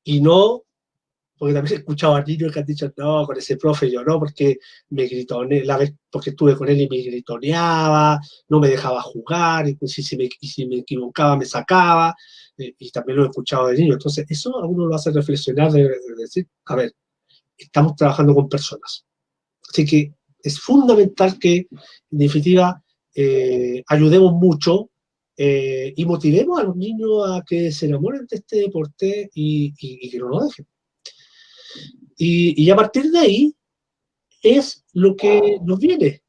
S2: y no, porque también he escuchado a niños que han dicho, no, con ese profe yo no, porque me gritoneaba, porque estuve con él y me gritoneaba, no me dejaba jugar, y pues, si me equivocaba me sacaba, y también lo he escuchado de niños. Entonces, eso a uno lo hace reflexionar de decir, a ver, estamos trabajando con personas. Así que es fundamental que, en definitiva, ayudemos mucho y motivemos a los niños a que se enamoren de este deporte y que no lo dejen. Y a partir de ahí es lo que nos viene,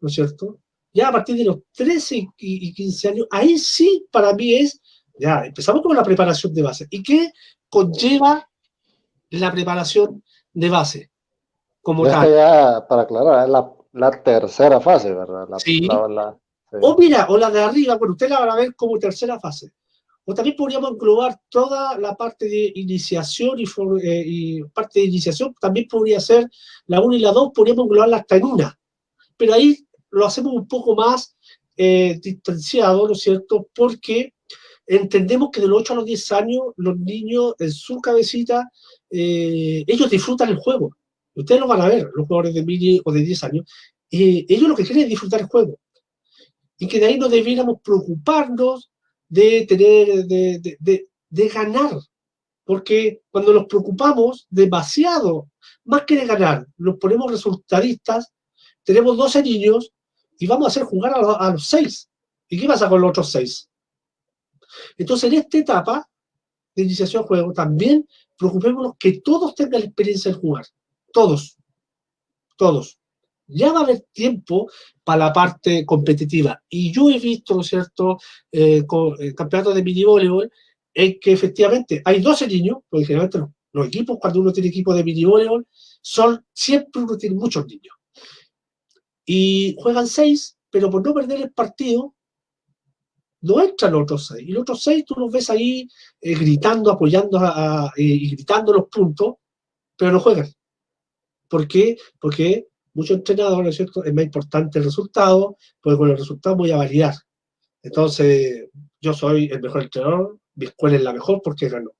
S2: ¿no es cierto? Ya a partir de los 13 y 15 años, ahí sí para mí es, ya empezamos con la preparación de base. ¿Y qué conlleva la preparación de base como
S1: Y
S2: tal?
S1: esta ya, para aclarar, es la tercera fase, ¿verdad?
S2: Sí.
S1: Sí.
S2: O mira, o la de arriba, bueno, usted la van a ver como tercera fase. O también podríamos englobar toda la parte de iniciación y parte de iniciación, también podría ser la 1 y la 2, podríamos englobarla hasta en una. Pero ahí lo hacemos un poco más distanciado, ¿no es cierto? Porque entendemos que de los 8 a los 10 años, los niños en su cabecita, ellos disfrutan el juego. Ustedes lo van a ver, los jugadores de mini o de 10 años. Ellos lo que quieren es disfrutar el juego. Y que de ahí no debiéramos preocuparnos de tener, de ganar. Porque cuando nos preocupamos demasiado, más que de ganar, nos ponemos resultadistas, tenemos 12 niños y vamos a hacer jugar a los 6. ¿Y qué pasa con los otros 6? Entonces, en esta etapa de iniciación al juego, también preocupémonos que todos tengan la experiencia de jugar. Todos. Todos. Ya va a haber tiempo para la parte competitiva. Y yo he visto, ¿no es cierto?, campeonatos de mini voleibol en que efectivamente hay 12 niños, porque generalmente los equipos, cuando uno tiene equipos de mini voleibol, siempre uno tiene muchos niños. Y juegan 6, pero por no perder el partido, no entran los otros 6. Y los otros 6 tú los ves ahí gritando, apoyando y gritando los puntos, pero no juegan. ¿Por qué? Porque muchos entrenadores, ¿no es cierto?, es más importante el resultado, porque con el resultado voy a validar. Entonces, yo soy el mejor entrenador, mi escuela es la mejor porque ganó.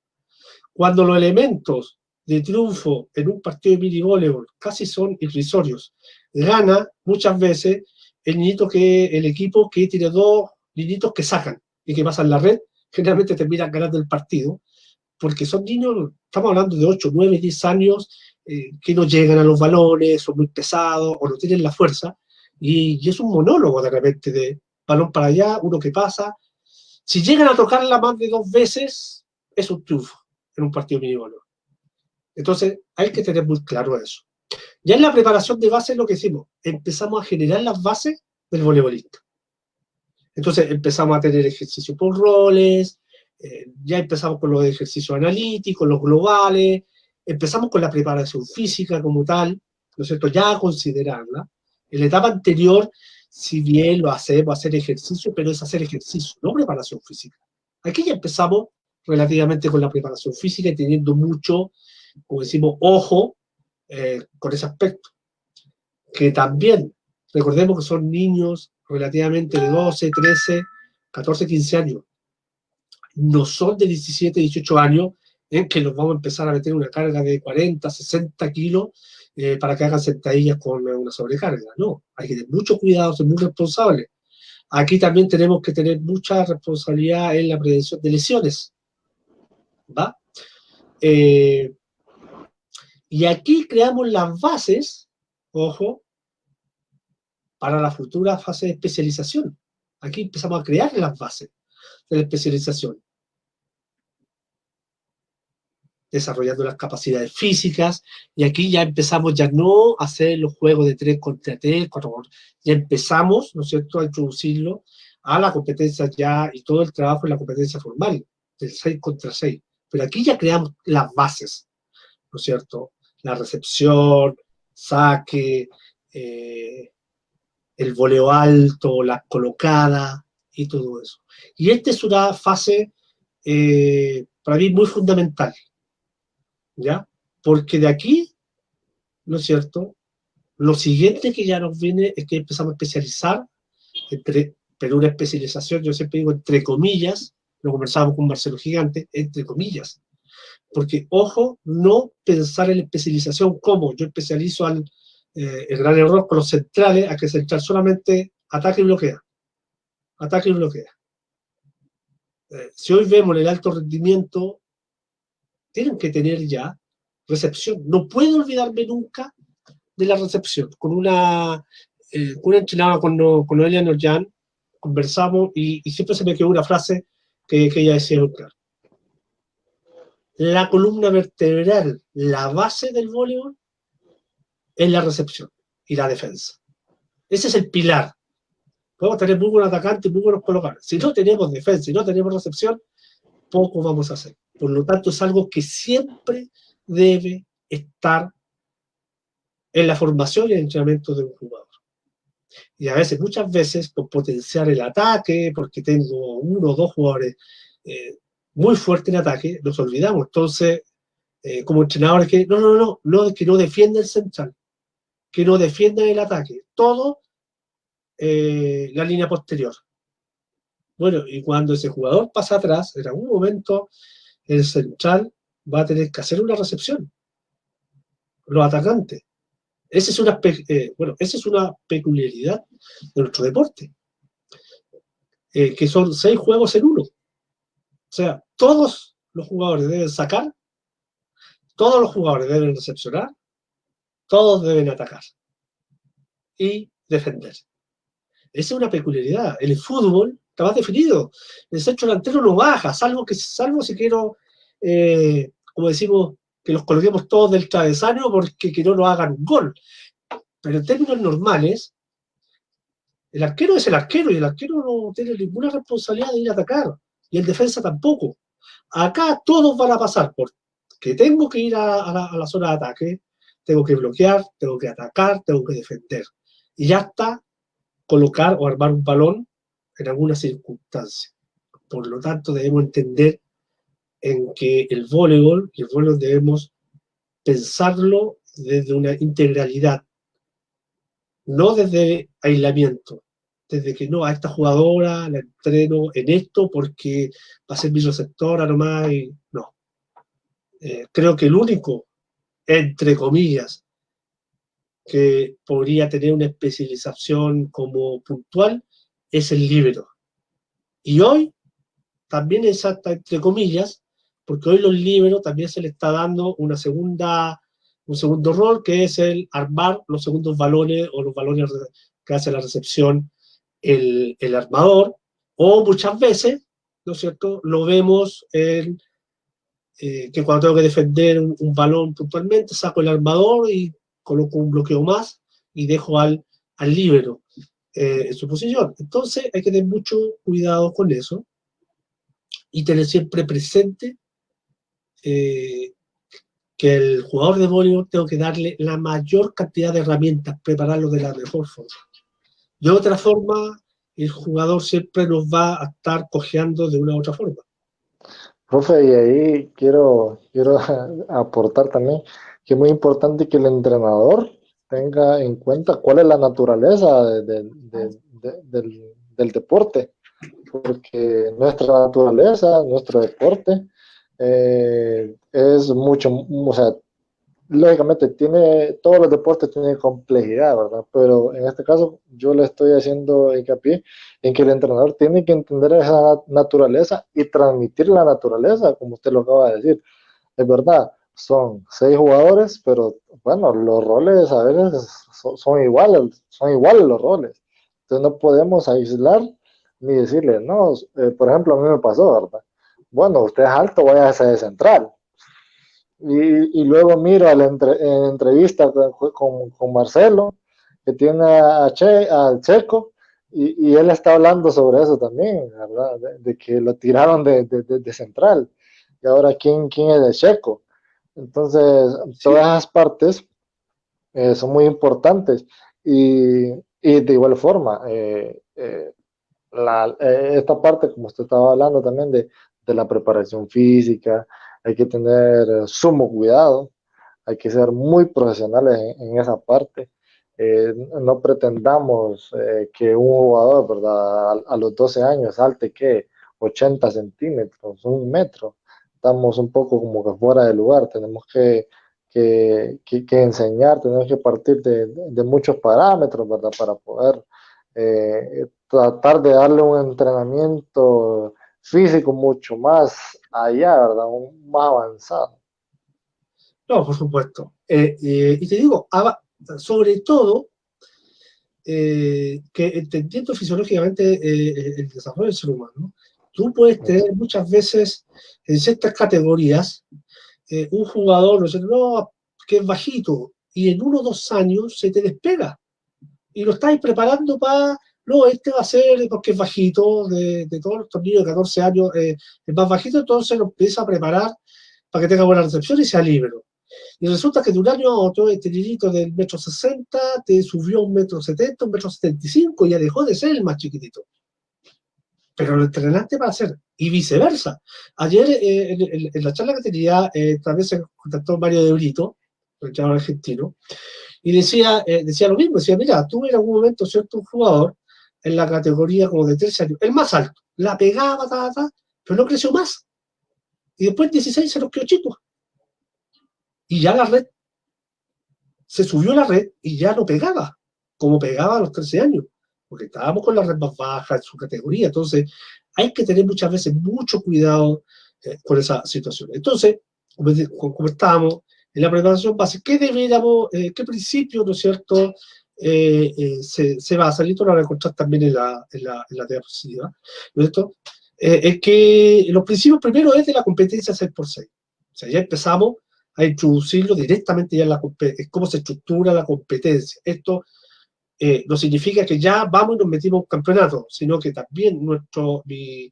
S2: Cuando los elementos de triunfo en un partido de mini voleibol casi son irrisorios, gana muchas veces el equipo que tiene 2 niñitos que sacan y que pasan la red, generalmente terminan ganando el partido, porque son niños, estamos hablando de 8, 9, 10 años, que no llegan a los balones, son muy pesados o no tienen la fuerza, y es un monólogo de repente de balón para allá, uno que pasa. Si llegan a tocarla más de 2 veces, es un triunfo en un partido mini voleibol. Entonces, hay que tener muy claro eso. Ya en la preparación de base es lo que hicimos, empezamos a generar las bases del voleibolista. Entonces, empezamos a tener ejercicios por roles, ya empezamos con los ejercicios analíticos, los globales, empezamos con la preparación física como tal, ¿no es cierto?, ya a considerarla. En la etapa anterior, si bien lo hacemos, hacer ejercicio, pero es hacer ejercicio, no preparación física. Aquí ya empezamos relativamente con la preparación física y teniendo mucho, como decimos, ojo con ese aspecto. Que también, recordemos que son niños relativamente de 12, 13, 14, 15 años. No son de 17, 18 años en que los vamos a empezar a meter una carga de 40, 60 kilos para que hagan sentadillas con una sobrecarga. No, hay que tener mucho cuidado, ser muy responsables. Aquí también tenemos que tener mucha responsabilidad en la prevención de lesiones. ¿Va? Y aquí creamos las bases, ojo, para la futura fase de especialización. Aquí empezamos a crear las bases. de la especialización, desarrollando las capacidades físicas, y aquí ya empezamos ya no a hacer los juegos de 3 contra 3, 4 contra, ya empezamos, ¿no es cierto?, a introducirlo a la competencia ya, y todo el trabajo en la competencia formal, del 6 contra 6. Pero aquí ya creamos las bases, ¿no es cierto? La recepción, saque, el voleo alto, la colocada y todo eso. Y esta es una fase para mí muy fundamental, ¿ya? Porque de aquí, ¿no es cierto? Lo siguiente que ya nos viene es que empezamos a especializar, pero una especialización, yo siempre digo entre comillas, lo conversábamos con Marcelo Gigante, entre comillas, porque ojo, no pensar en la especialización como yo especializo el gran error con los centrales, a que central solamente ataque y bloquea, ataque y bloquea. Si hoy vemos el alto rendimiento, tienen que tener ya recepción. No puedo olvidarme nunca de la recepción. Con una entrenadora, con Noelia Norjan, conversamos y siempre se me quedó una frase que ella decía muy claro. La columna vertebral, la base del voleibol, es la recepción y la defensa. Ese es el pilar. Podemos tener muy buenos atacantes, muy buenos colocadores. Si no tenemos defensa, si no tenemos recepción, poco vamos a hacer. Por lo tanto, es algo que siempre debe estar en la formación y el entrenamiento de un jugador. Y a veces, muchas veces, por potenciar el ataque, porque tengo uno o dos jugadores muy fuertes en ataque, nos olvidamos. Entonces, como entrenadores, que que no defienda el central, que no defienda el ataque, todo la línea posterior. Bueno, y cuando ese jugador pasa atrás, en algún momento el central va a tener que hacer una recepción, los atacantes. Esa es una peculiaridad de nuestro deporte, que son 6 juegos en uno. O sea, todos los jugadores deben sacar, todos los jugadores deben recepcionar, todos deben atacar y defender. Esa es una peculiaridad. En el fútbol está más definido. El centro delantero no baja, salvo si quiero, como decimos, que los coloquemos todos del travesaño porque que no nos hagan un gol. Pero en términos normales, el arquero es el arquero y el arquero no tiene ninguna responsabilidad de ir a atacar. Y el defensa tampoco. Acá todos van a pasar porque tengo que ir a la zona de ataque, tengo que bloquear, tengo que atacar, tengo que defender. Y ya está colocar o armar un balón en alguna circunstancia. Por lo tanto, debemos entender en que el voleibol debemos pensarlo desde una integralidad, no desde aislamiento, desde que no, a esta jugadora la entreno en esto porque va a ser mi receptora nomás y no. Creo que el único, entre comillas, que podría tener una especialización como puntual es el líbero. Y hoy también es hasta entre comillas, porque hoy los líberos también se le está dando un segundo rol, que es el armar los segundos balones o los balones que hace la recepción el armador, o muchas veces, ¿no es cierto?, lo vemos que cuando tengo que defender un balón puntualmente, saco el armador y coloco un bloqueo más y dejo al líbero en su posición. Entonces hay que tener mucho cuidado con eso y tener siempre presente que el jugador de voleibol tengo que darle la mayor cantidad de herramientas, prepararlo de la mejor forma. De otra forma, el jugador siempre nos va a estar cojeando de una u otra forma.
S1: Profe, y ahí quiero aportar también que es muy importante que el entrenador tenga en cuenta cuál es la naturaleza del deporte, porque nuestra naturaleza, nuestro deporte, es mucho, o sea, lógicamente todos los deportes tienen complejidad, ¿verdad? Pero en este caso yo le estoy haciendo hincapié en que el entrenador tiene que entender esa naturaleza y transmitir la naturaleza, como usted lo acaba de decir. Es verdad, son 6 jugadores, pero bueno, los roles a veces son iguales los roles. Entonces no podemos aislar ni decirle, no, por ejemplo, a mí me pasó, ¿verdad? Bueno, usted es alto, váyase de central. Y luego miro en entrevista con Marcelo, que tiene al Checo, y él está hablando sobre eso también, ¿verdad? De que lo tiraron de central. Y ahora, ¿quién es el Checo? Entonces, todas
S2: Sí,
S1: esas partes son muy importantes. Y de igual forma, esta parte, como usted estaba hablando también de la preparación física, hay que tener sumo cuidado, hay que ser muy profesionales en esa parte. No pretendamos que un jugador, ¿verdad? A los 12 años salte que 80 centímetros, 1 metro. Estamos un poco como que fuera de lugar. Tenemos que enseñar, tenemos que partir de muchos parámetros, ¿verdad? Para poder tratar de darle un entrenamiento físico mucho más allá, ¿verdad? Más avanzado.
S2: no, por supuesto. Y te digo, sobre todo, que entendiendo fisiológicamente el desarrollo del ser humano, tú puedes tener muchas veces en ciertas categorías un jugador, no, que es bajito, y en 1 o 2 años se te despega y lo estáis preparando para, no, este va a ser porque es bajito, de todos los niños de 14 años es más bajito, entonces lo empieza a preparar para que tenga buena recepción y sea libre. Y resulta que de un año a otro este niñito del 1,60 m te subió 1,70 m, 1,75 m y ya dejó de ser el más chiquitito. Pero lo entrenaste para hacer, y viceversa. Ayer en la charla que tenía, también se contactó Mario de Brito, el entrenador argentino, y decía lo mismo, decía, mira, tú en algún momento, ¿cierto? Un jugador en la categoría como de 13 años, el más alto, la pegaba, pero no creció más. Y después 16 se los quedó chicos. Y ya la red, se subió a la red y ya no pegaba, como pegaba a los 13 años, porque estábamos con la red más baja en su categoría. Entonces, hay que tener muchas veces mucho cuidado con esa situación. Entonces, como estábamos en la preparación base, ¿qué deberíamos, qué principio, ¿no es cierto? Se va a salir, tú lo vas a encontrar también en la diapositiva, ¿no es cierto? Es que los principios primero es de la competencia 6x6. O sea, ya empezamos a introducirlo directamente ya en la cómo se estructura la competencia. Esto no significa que ya vamos y nos metimos en un campeonato, sino que también mi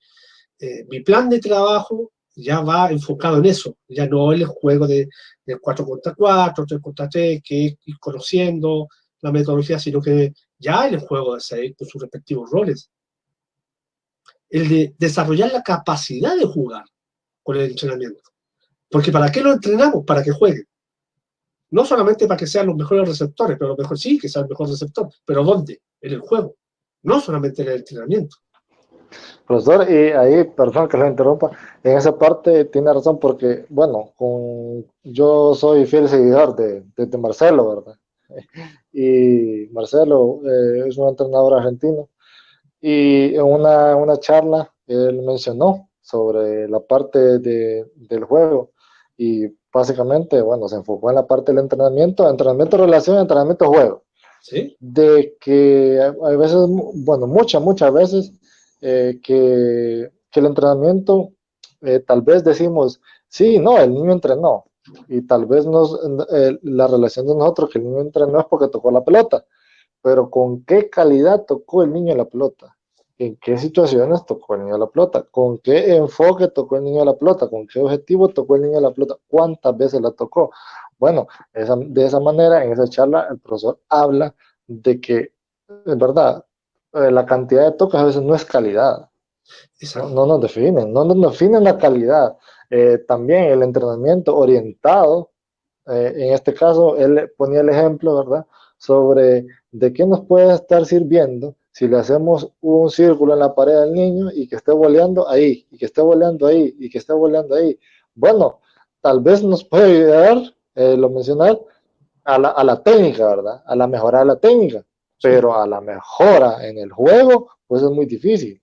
S2: plan de trabajo ya va enfocado en eso, ya no en el juego de 4 contra 4, 3 contra 3, que es ir conociendo la metodología, sino que ya en el juego de 6 con sus respectivos roles. El de desarrollar la capacidad de jugar con el entrenamiento. Porque ¿para qué lo entrenamos? Para que jueguen. No solamente para que sean los mejores receptores, pero lo mejor sí, que sea el mejor receptor. ¿Pero dónde? En el juego. No solamente en el entrenamiento.
S1: Profesor, y ahí, perdón que lo interrumpa, en esa parte tiene razón porque, bueno, yo soy fiel seguidor de Marcelo, ¿verdad? Y Marcelo es un entrenador argentino y en una charla él mencionó sobre la parte del juego y básicamente, bueno, se enfocó en la parte del entrenamiento-relación, entrenamiento-juego
S2: ¿Sí?
S1: de que hay veces, bueno, muchas veces, que el entrenamiento, tal vez decimos, sí, no, el niño entrenó, y tal vez la relación de nosotros que el niño entrenó es porque tocó la pelota, pero ¿con qué calidad tocó el niño la pelota? ¿En qué situaciones tocó el niño la pelota? ¿Con qué enfoque tocó el niño la pelota? ¿Con qué objetivo tocó el niño la pelota? ¿Cuántas veces la tocó? Bueno, de esa manera, en esa charla, el profesor habla de que, en verdad, la cantidad de toques a veces no es calidad, no,
S2: Exacto.
S1: no nos definen la calidad. También el entrenamiento orientado, en este caso, él ponía el ejemplo, ¿verdad? Sobre de qué nos puede estar sirviendo si le hacemos un círculo en la pared al niño y que esté boleando ahí, y que esté boleando ahí, y que esté boleando ahí. Bueno, tal vez nos puede ayudar, lo mencionar, a la técnica, ¿verdad? A la mejora de la técnica,
S2: Sí.
S1: pero a la mejora en el juego, pues es muy difícil.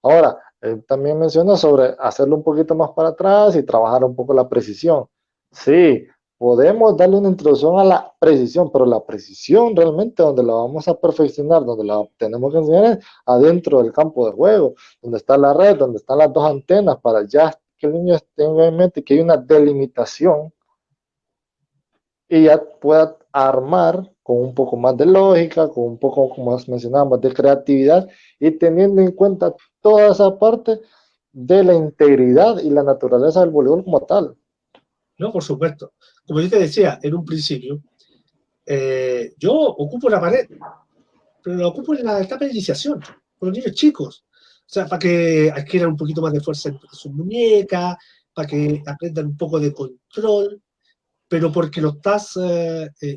S1: Ahora, él también menciona sobre hacerlo un poquito más para atrás y trabajar un poco la precisión. Sí, podemos darle una introducción a la precisión, pero la precisión realmente donde la vamos a perfeccionar, donde la tenemos que enseñar es adentro del campo de juego, donde está la red, donde están las dos antenas, para ya que el niño tenga en mente que hay una delimitación y ya pueda armar con un poco más de lógica, con un poco, como mencionábamos, de creatividad y teniendo en cuenta toda esa parte de la integridad y la naturaleza del voleibol como tal.
S2: ¿no? Por supuesto. Como yo te decía en un principio, yo ocupo la pared, pero la ocupo en la etapa de iniciación, con los niños chicos. O sea, para que adquieran un poquito más de fuerza en sus muñecas, para que aprendan un poco de control, pero porque lo estás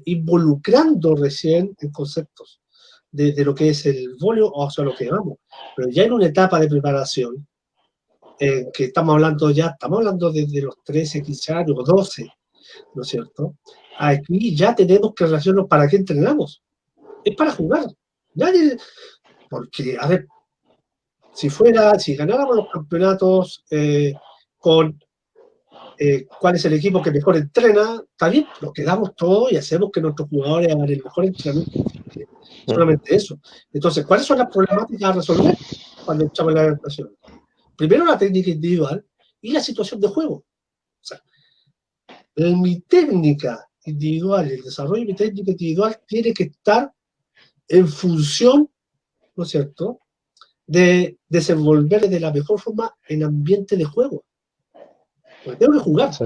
S2: involucrando recién en conceptos de lo que es el voleibol, o sea, lo que vamos. Pero ya en una etapa de preparación, que estamos hablando desde los 13, 15 años, o 12, ¿no es cierto? Aquí ya tenemos que relacionarnos para qué entrenamos. Es para jugar. Nadie, porque, a ver, si ganáramos los campeonatos con cuál es el equipo que mejor entrena, está bien, nos quedamos todos y hacemos que nuestros jugadores hagan el mejor entrenamiento posible. Solamente eso. Entonces, ¿cuáles son las problemáticas a resolver cuando echamos la adaptación? Primero, la técnica individual y la situación de juego. O sea, mi técnica individual, el desarrollo de mi técnica individual tiene que estar en función, ¿no es cierto?, de desenvolver de la mejor forma en ambiente de juego. Porque tengo que jugar.
S1: Sí.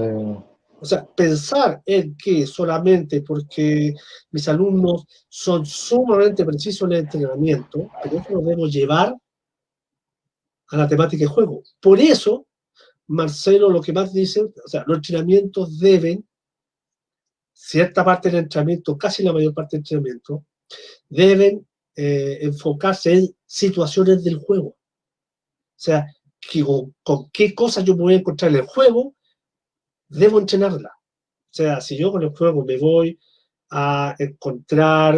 S2: O sea, pensar en que solamente porque mis alumnos son sumamente precisos en el entrenamiento, pero eso lo debo llevar a la temática de juego. Por eso, Marcelo lo que más dice, o sea, los entrenamientos deben, cierta parte del entrenamiento, casi la mayor parte del entrenamiento, deben enfocarse en situaciones del juego. O sea, que, con qué cosas yo me voy a encontrar en el juego, debo entrenarla. O sea, si yo con el juego me voy a encontrar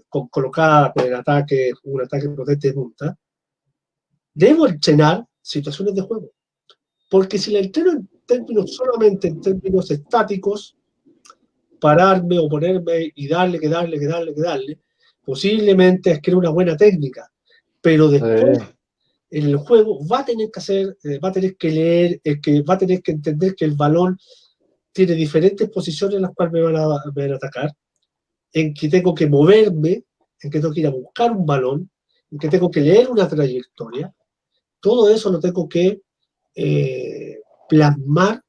S2: con colocada con el ataque, un ataque potente de punta, debo entrenar situaciones de juego. Porque si la entreno en términos, solamente en términos estáticos, pararme o ponerme y darle, posiblemente adquiera una buena técnica, pero después
S1: Sí.
S2: en el juego va a tener que hacer, va a tener que leer, que va a tener que entender que el balón tiene diferentes posiciones en las cuales me van a atacar, en que tengo que moverme, en que tengo que ir a buscar un balón, en que tengo que leer una trayectoria. Todo eso lo tengo que plasmar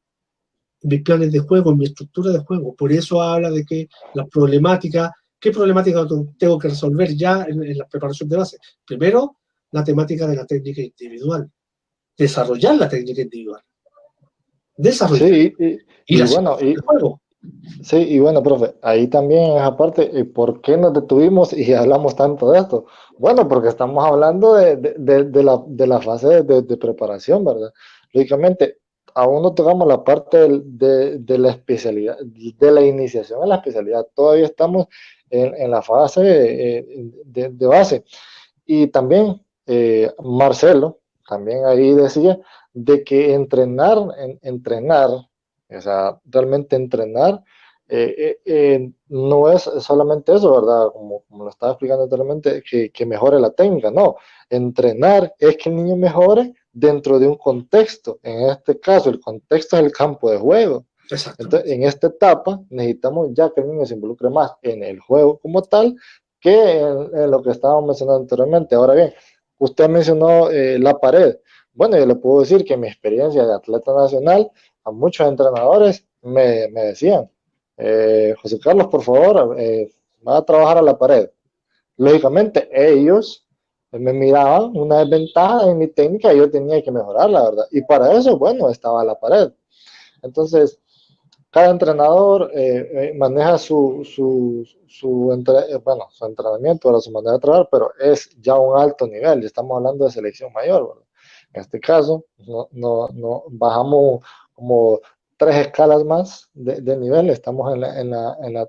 S2: en mis planes de juego, en mi estructura de juego. Por eso habla de que las problemáticas, ¿qué problemática tengo que resolver ya en la preparación de base? Primero, la temática de la técnica individual. Desarrollar la técnica individual. Desarrollar.
S1: Sí,
S2: Y
S1: y
S2: la
S1: bueno,
S2: situación de juego.
S1: sí, y bueno, profe, ahí también es aparte, ¿por qué nos detuvimos y hablamos tanto de esto? Bueno, porque estamos hablando de la fase de preparación, ¿verdad? Lógicamente, aún no tocamos la parte de la especialidad, de la iniciación a la especialidad, todavía estamos en la fase de base. Y también Marcelo, también ahí decía, de que entrenar, o sea, realmente entrenar, no es solamente eso, ¿verdad? Como lo estaba explicando anteriormente, que mejore la técnica, no. Entrenar es que el niño mejore dentro de un contexto. En este caso, el contexto es el campo de juego. Entonces,
S2: Exactamente.
S1: en esta etapa necesitamos ya que el niño se involucre más en el juego como tal que en lo que estábamos mencionando anteriormente. Ahora bien, usted mencionó la pared. Bueno, yo le puedo decir que en mi experiencia de atleta nacional, a muchos entrenadores me decían, José Carlos, por favor, va a trabajar a la pared. Lógicamente, ellos me miraban una desventaja en mi técnica y yo tenía que mejorar, la verdad. Y para eso, bueno, estaba la pared. Entonces, cada entrenador maneja bueno, su entrenamiento, su manera de trabajar, pero es ya un alto nivel. Estamos hablando de selección mayor, ¿verdad? En este caso, no bajamos como 3 escalas más de nivel, estamos en la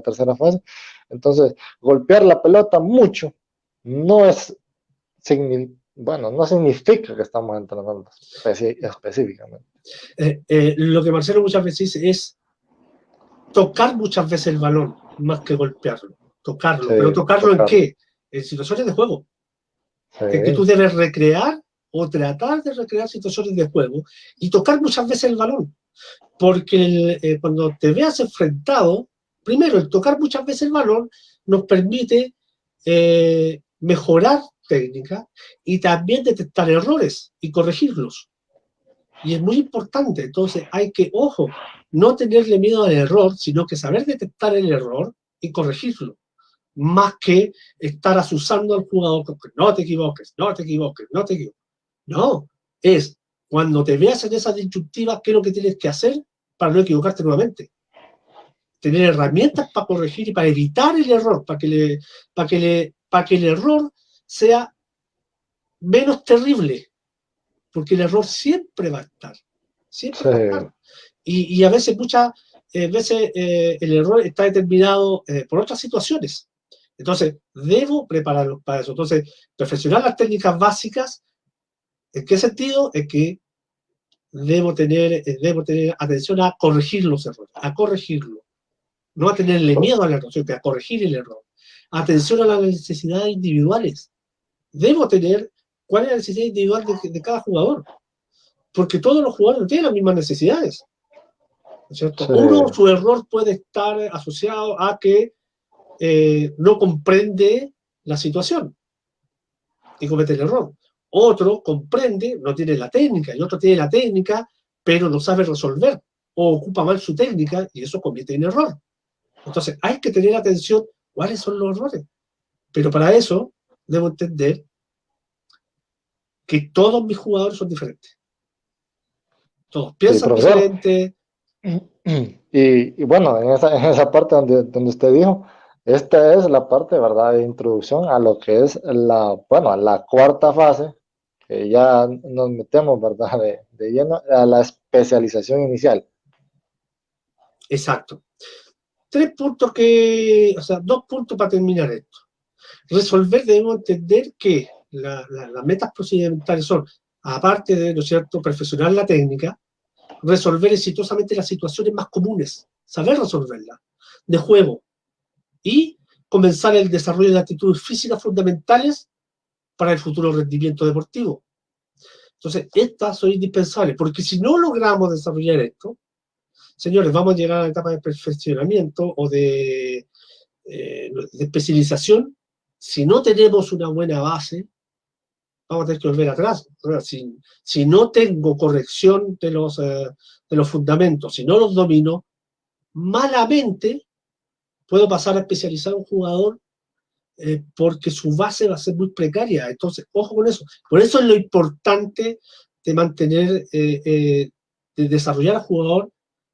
S1: tercera fase. Entonces, golpear la pelota mucho no es, bueno, no significa que estamos entrenando específicamente.
S2: Lo que Marcelo muchas veces dice es tocar muchas veces el balón, más que golpearlo. Tocarlo.
S1: Sí,
S2: ¿Pero tocarlo en
S1: tocarlo.
S2: qué? En situaciones de juego. En que tú
S1: Sí,
S2: debes recrear o tratar de recrear situaciones de juego y tocar muchas veces el balón. Porque cuando te veas enfrentado, primero, el tocar muchas veces el balón nos permite mejorar técnica y también detectar errores y corregirlos. Y es muy importante, entonces hay que, ojo, no tenerle miedo al error, sino que saber detectar el error y corregirlo, más que estar asusando al jugador con que no te equivoques, no te equivoques, no te equivoques. No, es cuando te veas en esa disyuntiva, ¿qué es lo que tienes que hacer para no equivocarte nuevamente? Tener herramientas para corregir y para evitar el error, para que el error sea menos terrible, porque el error siempre
S1: sí,
S2: va a estar. Y a veces, muchas veces, el error está determinado por otras situaciones. Entonces, debo prepararlos para eso. Entonces, perfeccionar las técnicas básicas, ¿en qué sentido? Es que debo tener atención a corregir los errores, a corregirlo. No a tenerle miedo al error, sino que a corregir el error. Atención a las necesidades individuales. Debo tener cuál es la necesidad individual de cada jugador, porque todos los jugadores no tienen las mismas necesidades. ¿No es cierto?
S1: sí,
S2: Uno, su error puede estar asociado a que no comprende la situación y comete el error. Otro comprende, no tiene la técnica, y otro tiene la técnica, pero no sabe resolver, o ocupa mal su técnica y eso comete un error. Entonces, hay que tener atención cuáles son los errores. Pero para eso, debo entender que todos mis jugadores son diferentes. Todos
S1: sí,
S2: piensan
S1: profesor.
S2: diferente.
S1: Y bueno, en esa parte donde usted dijo, esta es la parte, ¿verdad?, de introducción a lo que es bueno, a la cuarta fase, que ya nos metemos, ¿verdad?, de lleno a la especialización inicial.
S2: Exacto. O sea, 2 puntos para terminar esto. Debemos entender que las metas procedimentales son, aparte de, ¿no es cierto?, perfeccionar la técnica, resolver exitosamente las situaciones más comunes, saber resolverlas, de juego, y comenzar el desarrollo de actitudes físicas fundamentales para el futuro rendimiento deportivo. Entonces, estas son indispensables, porque si no logramos desarrollar esto, señores, vamos a llegar a la etapa de perfeccionamiento o de especialización. Si no tenemos una buena base, vamos a tener que volver atrás. Si no tengo corrección de los fundamentos, si no los domino, malamente puedo pasar a especializar a un jugador porque su base va a ser muy precaria. Entonces, ojo con eso. Por eso es lo importante de mantener, de desarrollar al jugador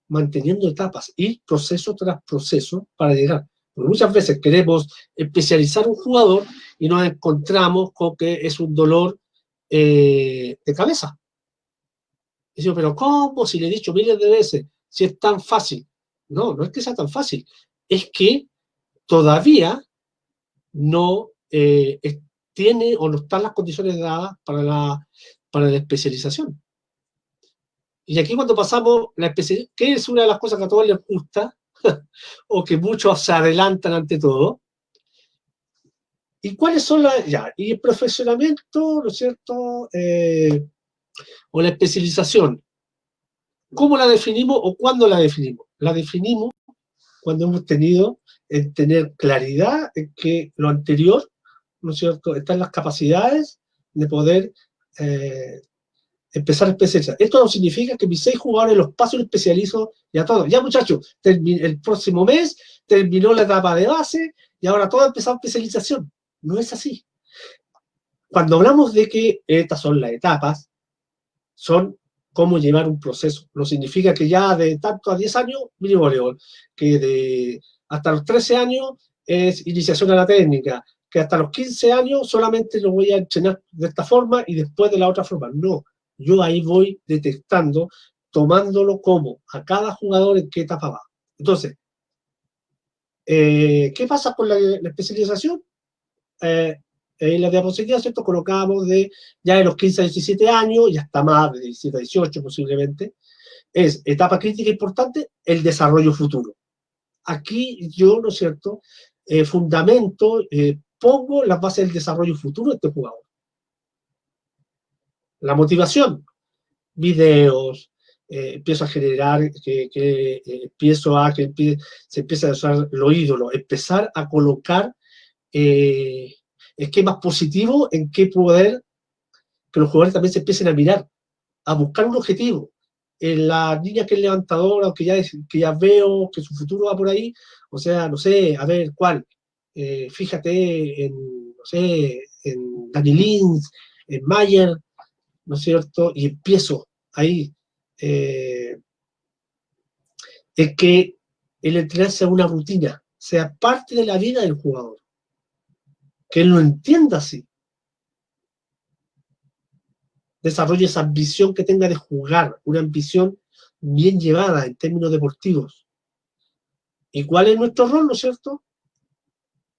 S2: manteniendo etapas y proceso tras proceso para llegar. Porque muchas veces queremos especializar un jugador y nos encontramos con que es un dolor de cabeza. Y digo, pero ¿cómo? Si le he dicho miles de veces, si es tan fácil. No, no es que sea tan fácil. Es que todavía no tiene o no están las condiciones dadas para la especialización. Y aquí cuando pasamos la especialización, que es una de las cosas que a todos les gusta, o que muchos se adelantan ante todo, ¿y cuáles son las...? Ya, y el perfeccionamiento, ¿no es cierto? O la especialización, ¿cómo la definimos o cuándo la definimos? La definimos cuando hemos tenido en tener claridad en que lo anterior, ¿no es cierto?, están las capacidades de poder empezar a especializar. Esto no significa que mis 6 jugadores los paso y los especializo y a todos. Ya, muchachos, el próximo mes terminó la etapa de base y ahora todo ha empezado especialización. No es así. Cuando hablamos de que estas son las etapas, son cómo llevar un proceso. No significa que ya de tanto a 10 años, mini voleibol, que hasta los 13 años es iniciación a la técnica, que hasta los 15 años solamente lo voy a entrenar de esta forma y después de la otra forma. No, yo ahí voy detectando, tomándolo como a cada jugador en qué etapa va. Entonces, ¿qué pasa con la especialización? En la diapositiva, ¿cierto? Colocamos ya de los 15 a 17 años, y hasta más, de 17 a 18 posiblemente, es etapa crítica importante, el desarrollo futuro. aquí yo, ¿no es cierto?, fundamento, pongo las bases del desarrollo futuro de este jugador. La motivación, videos, empiezo a generar, se empieza a usar los ídolos, empezar a colocar esquemas positivos en qué poder, que los jugadores también se empiecen a mirar, a buscar un objetivo. En la niña que es levantadora, o que ya veo que su futuro va por ahí, o sea, no sé, a ver, ¿cuál? Fíjate en, no sé, en Dani Lins, en Mayer, ¿no es cierto? Y empiezo ahí, en que el entrenar sea una rutina, sea parte de la vida del jugador, que él lo entienda así, desarrolle esa ambición que tenga de jugar, una ambición bien llevada en términos deportivos. ¿Y cuál es nuestro rol, no es cierto?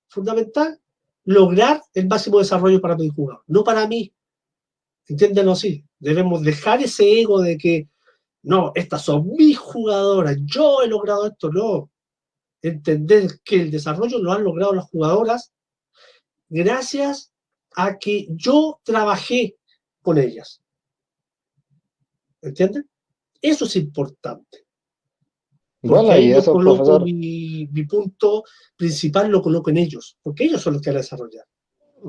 S2: Fundamental, lograr el máximo desarrollo para mi jugador, no para mí. Entiéndanlo así. Debemos dejar ese ego de que, no, estas son mis jugadoras, yo he logrado esto, no. Entender que el desarrollo lo han logrado las jugadoras gracias a que yo trabajé con ellas. ¿Entienden? Eso es importante. Porque
S1: Bueno,
S2: ahí
S1: y
S2: yo
S1: eso,
S2: coloco
S1: profesor,
S2: mi punto principal, lo coloco en ellos, porque ellos son los que van a desarrollar.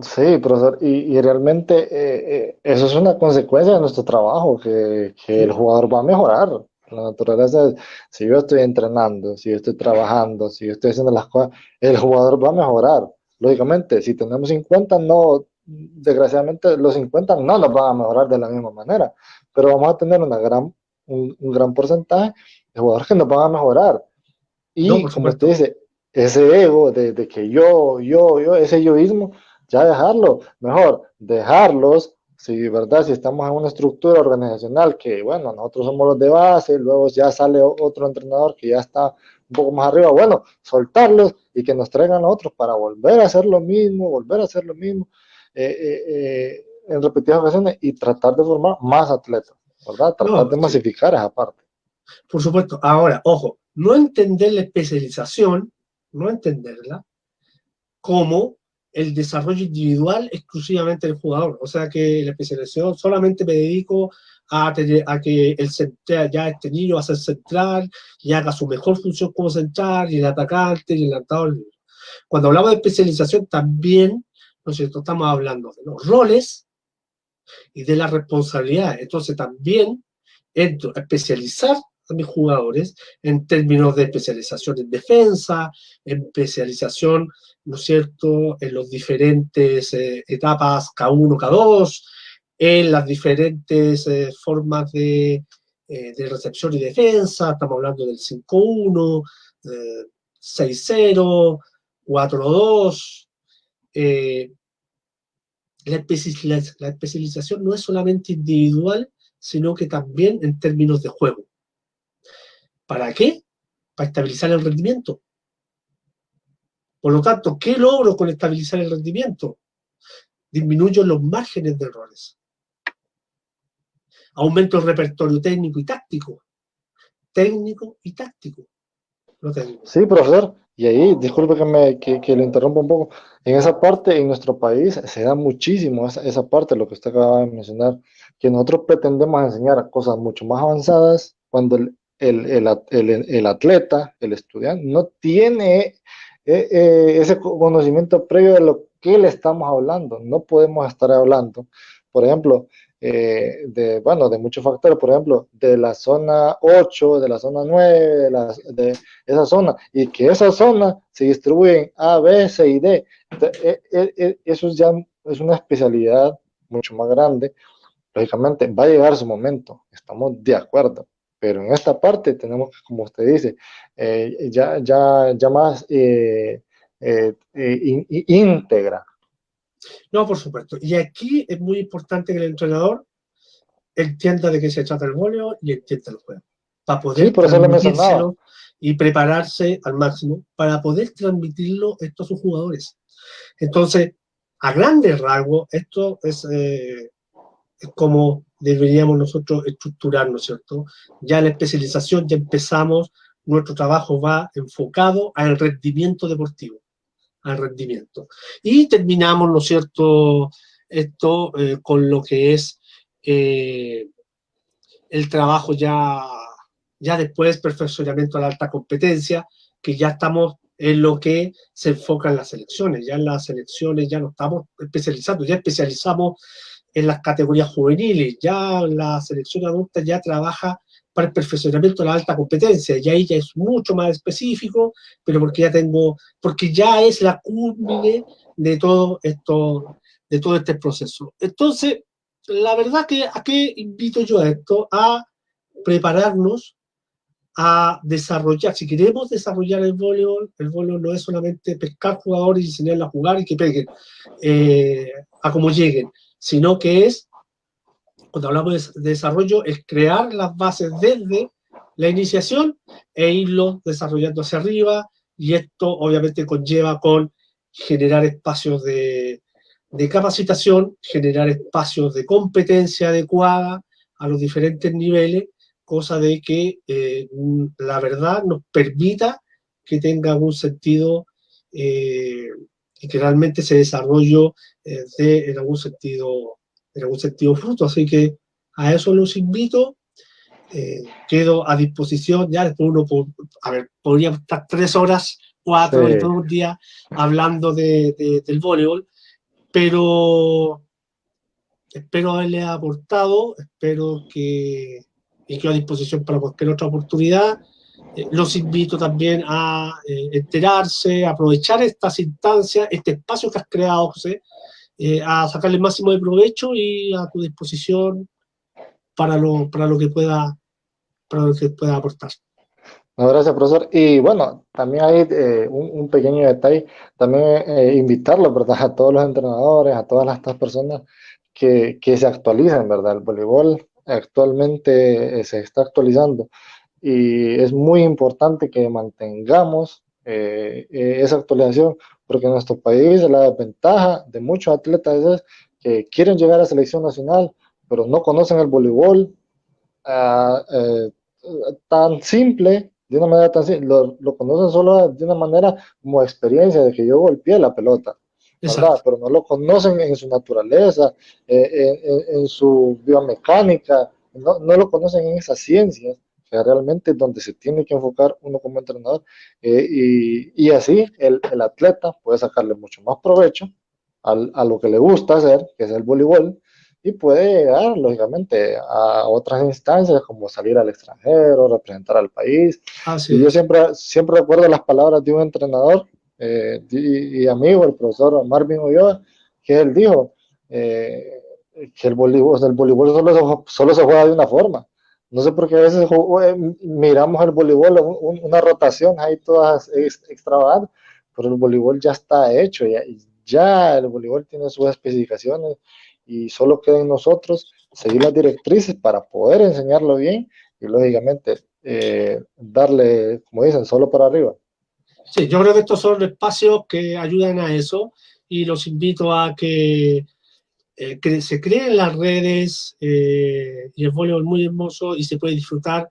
S1: sí, profesor, y realmente eso es una consecuencia de nuestro trabajo, que el
S2: ¿Sí?
S1: jugador va a mejorar. La naturaleza es, si yo estoy entrenando, si yo estoy trabajando, si yo estoy haciendo las cosas, el jugador va a mejorar. Lógicamente, si tenemos 50 no, desgraciadamente los 50 no nos van a mejorar de la misma manera, pero vamos a tener un gran porcentaje de jugadores que nos van a mejorar.
S2: No,
S1: Y
S2: por
S1: como usted
S2: supuesto.
S1: dice, ese ego de que yo, ese yoísmo, ya dejarlo, mejor dejarlos, si, ¿verdad? Si estamos en una estructura organizacional que, bueno, nosotros somos los de base, luego ya sale otro entrenador que ya está un poco más arriba, bueno, soltarlos y que nos traigan a otros para volver a hacer lo mismo, volver a hacer lo mismo en repetidas ocasiones y tratar de formar más atletas, ¿verdad? Tratar
S2: No,
S1: de
S2: sí,
S1: masificar esa parte.
S2: por supuesto. Ahora, ojo, no entender la especialización, no entenderla como el desarrollo individual exclusivamente del jugador. O sea que la especialización solamente me dedico a que el central, ya este niño va a ser central y haga su mejor función como central, y el atacante y el lanzador. Cuando hablamos de especialización también, ¿no es cierto?, estamos hablando de los roles y de la responsabilidad. Entonces también entro a especializar a mis jugadores en términos de especialización en defensa, en especialización, ¿no es cierto?, en las diferentes etapas K1, K2, en las diferentes formas de recepción y defensa. Estamos hablando del 5-1, 6-0, 4-2. Eh, la especialización no es solamente individual, sino que también en términos de juego. ¿Para qué? Para estabilizar el rendimiento. Por lo tanto, ¿qué logro con estabilizar el rendimiento? Disminuyo los márgenes de errores. Aumento el repertorio técnico y táctico. Técnico y táctico. Lo tengo.
S1: Sí, profesor. Y ahí, disculpe que lo interrumpa un poco. En esa parte, en nuestro país, se da muchísimo esa parte, lo que usted acaba de mencionar, que nosotros pretendemos enseñar cosas mucho más avanzadas cuando el atleta, el estudiante, no tiene ese conocimiento previo de lo que le estamos hablando. No podemos estar hablando, por ejemplo, bueno, de muchos factores, por ejemplo, de la zona 8, de la zona 9, de esa zona, y que esa zona se distribuye en A, B, C y D. Entonces, eso ya es una especialidad mucho más grande. Lógicamente, va a llegar su momento, estamos de acuerdo, pero en esta parte tenemos que, como usted dice, ya más íntegra.
S2: No, por supuesto. Y aquí es muy importante que el entrenador entienda de qué se trata el voleo y entienda el juego, para
S1: Sí,
S2: poder
S1: por eso le mencionaba.
S2: transmitírselo y prepararse al máximo para poder transmitirlo esto a sus jugadores. Entonces, a grandes rasgos, esto es como deberíamos nosotros estructurarnos, ¿cierto? Ya la especialización ya empezamos nuestro trabajo va enfocado al rendimiento deportivo, al rendimiento. Y terminamos, ¿no es cierto?, esto con lo que es el trabajo ya después, perfeccionamiento a la alta competencia, que ya estamos en lo que se enfoca en las selecciones. Ya en las selecciones ya no estamos especializando, ya especializamos en las categorías juveniles, ya la selección adulta ya trabaja para el perfeccionamiento de la alta competencia, y ahí ya es mucho más específico, pero porque ya es la cúspide de todo esto, de todo este proceso. Entonces, la verdad que ¿a qué invito yo a esto? A prepararnos a desarrollar, si queremos desarrollar el voleibol no es solamente pescar jugadores y enseñarles a jugar y que peguen a como lleguen, sino que es, cuando hablamos de desarrollo, es crear las bases desde la iniciación e irlo desarrollando hacia arriba, y esto obviamente conlleva con generar espacios de capacitación, generar espacios de competencia adecuada a los diferentes niveles, cosa de que la verdad nos permita que tenga algún sentido y que realmente ese desarrollo en algún sentido fruto. Así que a eso los invito. Quedo a disposición. Ya después podría estar 3 horas, 4 y
S1: Sí.
S2: todo un día hablando del voleibol, pero espero haberle aportado, y quedo a disposición para cualquier otra oportunidad. Los invito también a enterarse, a aprovechar estas instancias, este espacio que has creado, José, a sacarle el máximo de provecho, y a tu disposición para lo que pueda aportar.
S1: No, gracias, profesor. Y bueno, también hay un pequeño detalle, también invitarlo, ¿verdad? A todos los entrenadores, a todas estas personas que se actualicen, ¿verdad? El voleibol actualmente se está actualizando y es muy importante que mantengamos esa actualización, porque en nuestro país la desventaja de muchos atletas es que quieren llegar a selección nacional, pero no conocen el voleibol tan simple, de una manera tan simple, lo conocen solo de una manera como experiencia de que yo golpeé la pelota, ¿verdad?
S2: Exacto.
S1: Pero no lo conocen en su naturaleza, en su biomecánica, no lo conocen en esas ciencias, que realmente es donde se tiene que enfocar uno como entrenador, y así el atleta puede sacarle mucho más provecho a lo que le gusta hacer, que es el voleibol, y puede llegar, lógicamente, a otras instancias como salir al extranjero, representar al país.
S2: Así
S1: Y yo
S2: es.
S1: siempre recuerdo las palabras de un entrenador y amigo, el profesor Marvin Ulloa, que él dijo que el voleibol solo se juega de una forma. No sé por qué a veces miramos el voleibol, una rotación ahí todas extravagantes, pero el voleibol ya está hecho, ya el voleibol tiene sus especificaciones y solo queda en nosotros seguir las directrices para poder enseñarlo bien y lógicamente darle, como dicen, solo para arriba.
S2: Sí, yo creo que estos son espacios que ayudan a eso, y los invito a que se creen las redes, y el voleibol es muy hermoso y se puede disfrutar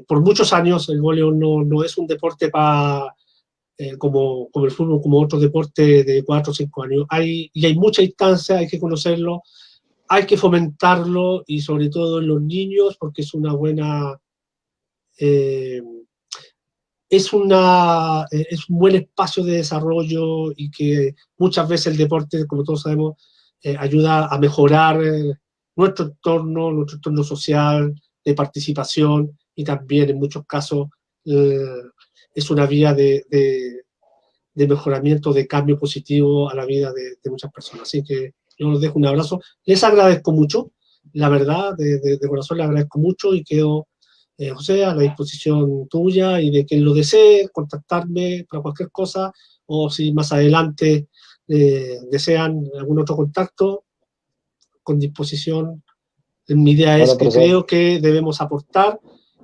S2: por muchos años. El voleibol no es un deporte como el fútbol, como otros deportes de 4 o 5 años. Y hay mucha instancia, hay que conocerlo, hay que fomentarlo, y sobre todo en los niños, porque es una buena... Eh, es un buen espacio de desarrollo, y que muchas veces el deporte, como todos sabemos, ayuda a mejorar nuestro entorno social, de participación, y también en muchos casos eh, es una vía de mejoramiento, de cambio positivo a la vida de muchas personas. Así que yo les dejo un abrazo. Les agradezco mucho, la verdad, de corazón les agradezco mucho, y quedo, José, a la disposición tuya y de quien lo desee, contactarme para cualquier cosa, o si más adelante desean algún otro contacto, con disposición. Mi idea es
S1: Bueno,
S2: que
S1: profesor,
S2: creo que debemos aportar,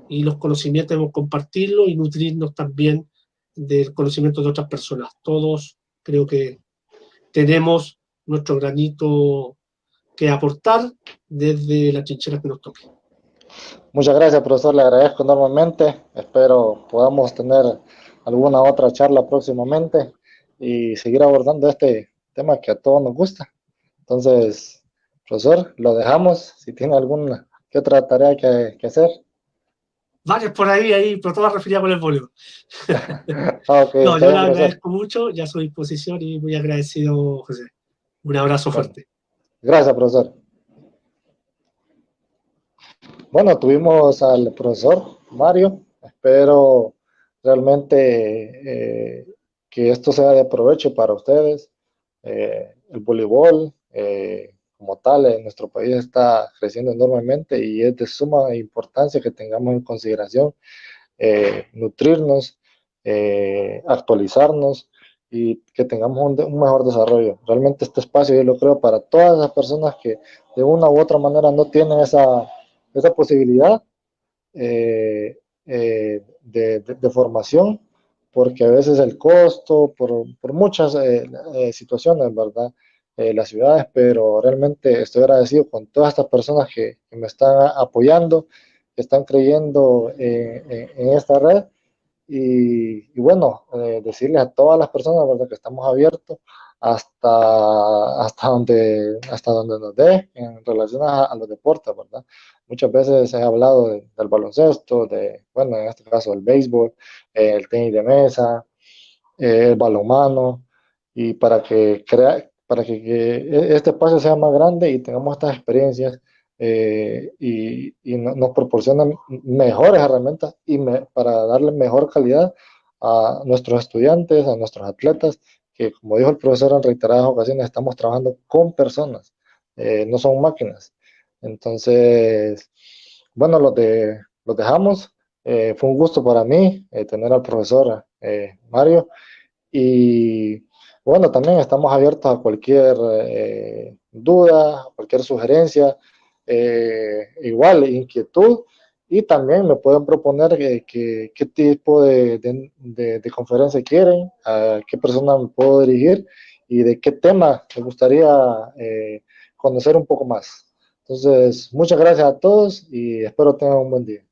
S2: y los conocimientos debemos compartirlos y nutrirnos también del conocimiento de otras personas. Todos creo que tenemos nuestro granito que aportar desde la trinchera que nos toque.
S1: Muchas gracias, profesor, le agradezco enormemente. Espero podamos tener alguna otra charla próximamente y seguir abordando este tema que a todos nos gusta. Entonces, profesor, lo dejamos. Si tiene alguna que otra tarea que hacer.
S2: Varios por ahí, pero todas referidas con el polio.
S1: Ok,
S2: No,
S1: está
S2: yo le
S1: bien, profesor.
S2: agradezco mucho, ya a su disposición y muy agradecido, José. Un abrazo
S1: Bueno,
S2: fuerte.
S1: gracias, profesor. Bueno, tuvimos al profesor Mario. Espero realmente que esto sea de provecho para ustedes. El voleibol, como tal, en nuestro país está creciendo enormemente y es de suma importancia que tengamos en consideración nutrirnos, actualizarnos y que tengamos un mejor desarrollo. Realmente este espacio yo lo creo para todas las personas que de una u otra manera no tienen esa posibilidad de formación, porque a veces el costo, por muchas situaciones, ¿verdad? Las ciudades, pero realmente estoy agradecido con todas estas personas que me están apoyando, que están creyendo en esta red y bueno, decirles a todas las personas, ¿verdad? Que estamos abiertos hasta donde nos dé en relación a los deportes, ¿verdad? Muchas veces he hablado del baloncesto, bueno, en este caso el béisbol, el tenis de mesa, el balonmano, y para que este espacio sea más grande y tengamos estas experiencias y nos proporcionan mejores herramientas para darle mejor calidad a nuestros estudiantes, a nuestros atletas, que como dijo el profesor en reiteradas ocasiones, estamos trabajando con personas, no son máquinas. Entonces, bueno, los dejamos. Fue un gusto para mí tener al profesor Mario. Y bueno, también estamos abiertos a cualquier duda, cualquier sugerencia, igual inquietud. Y también me pueden proponer qué tipo de conferencia quieren, a qué persona me puedo dirigir y de qué tema me gustaría conocer un poco más. Entonces, muchas gracias a todos y espero tengan un buen día.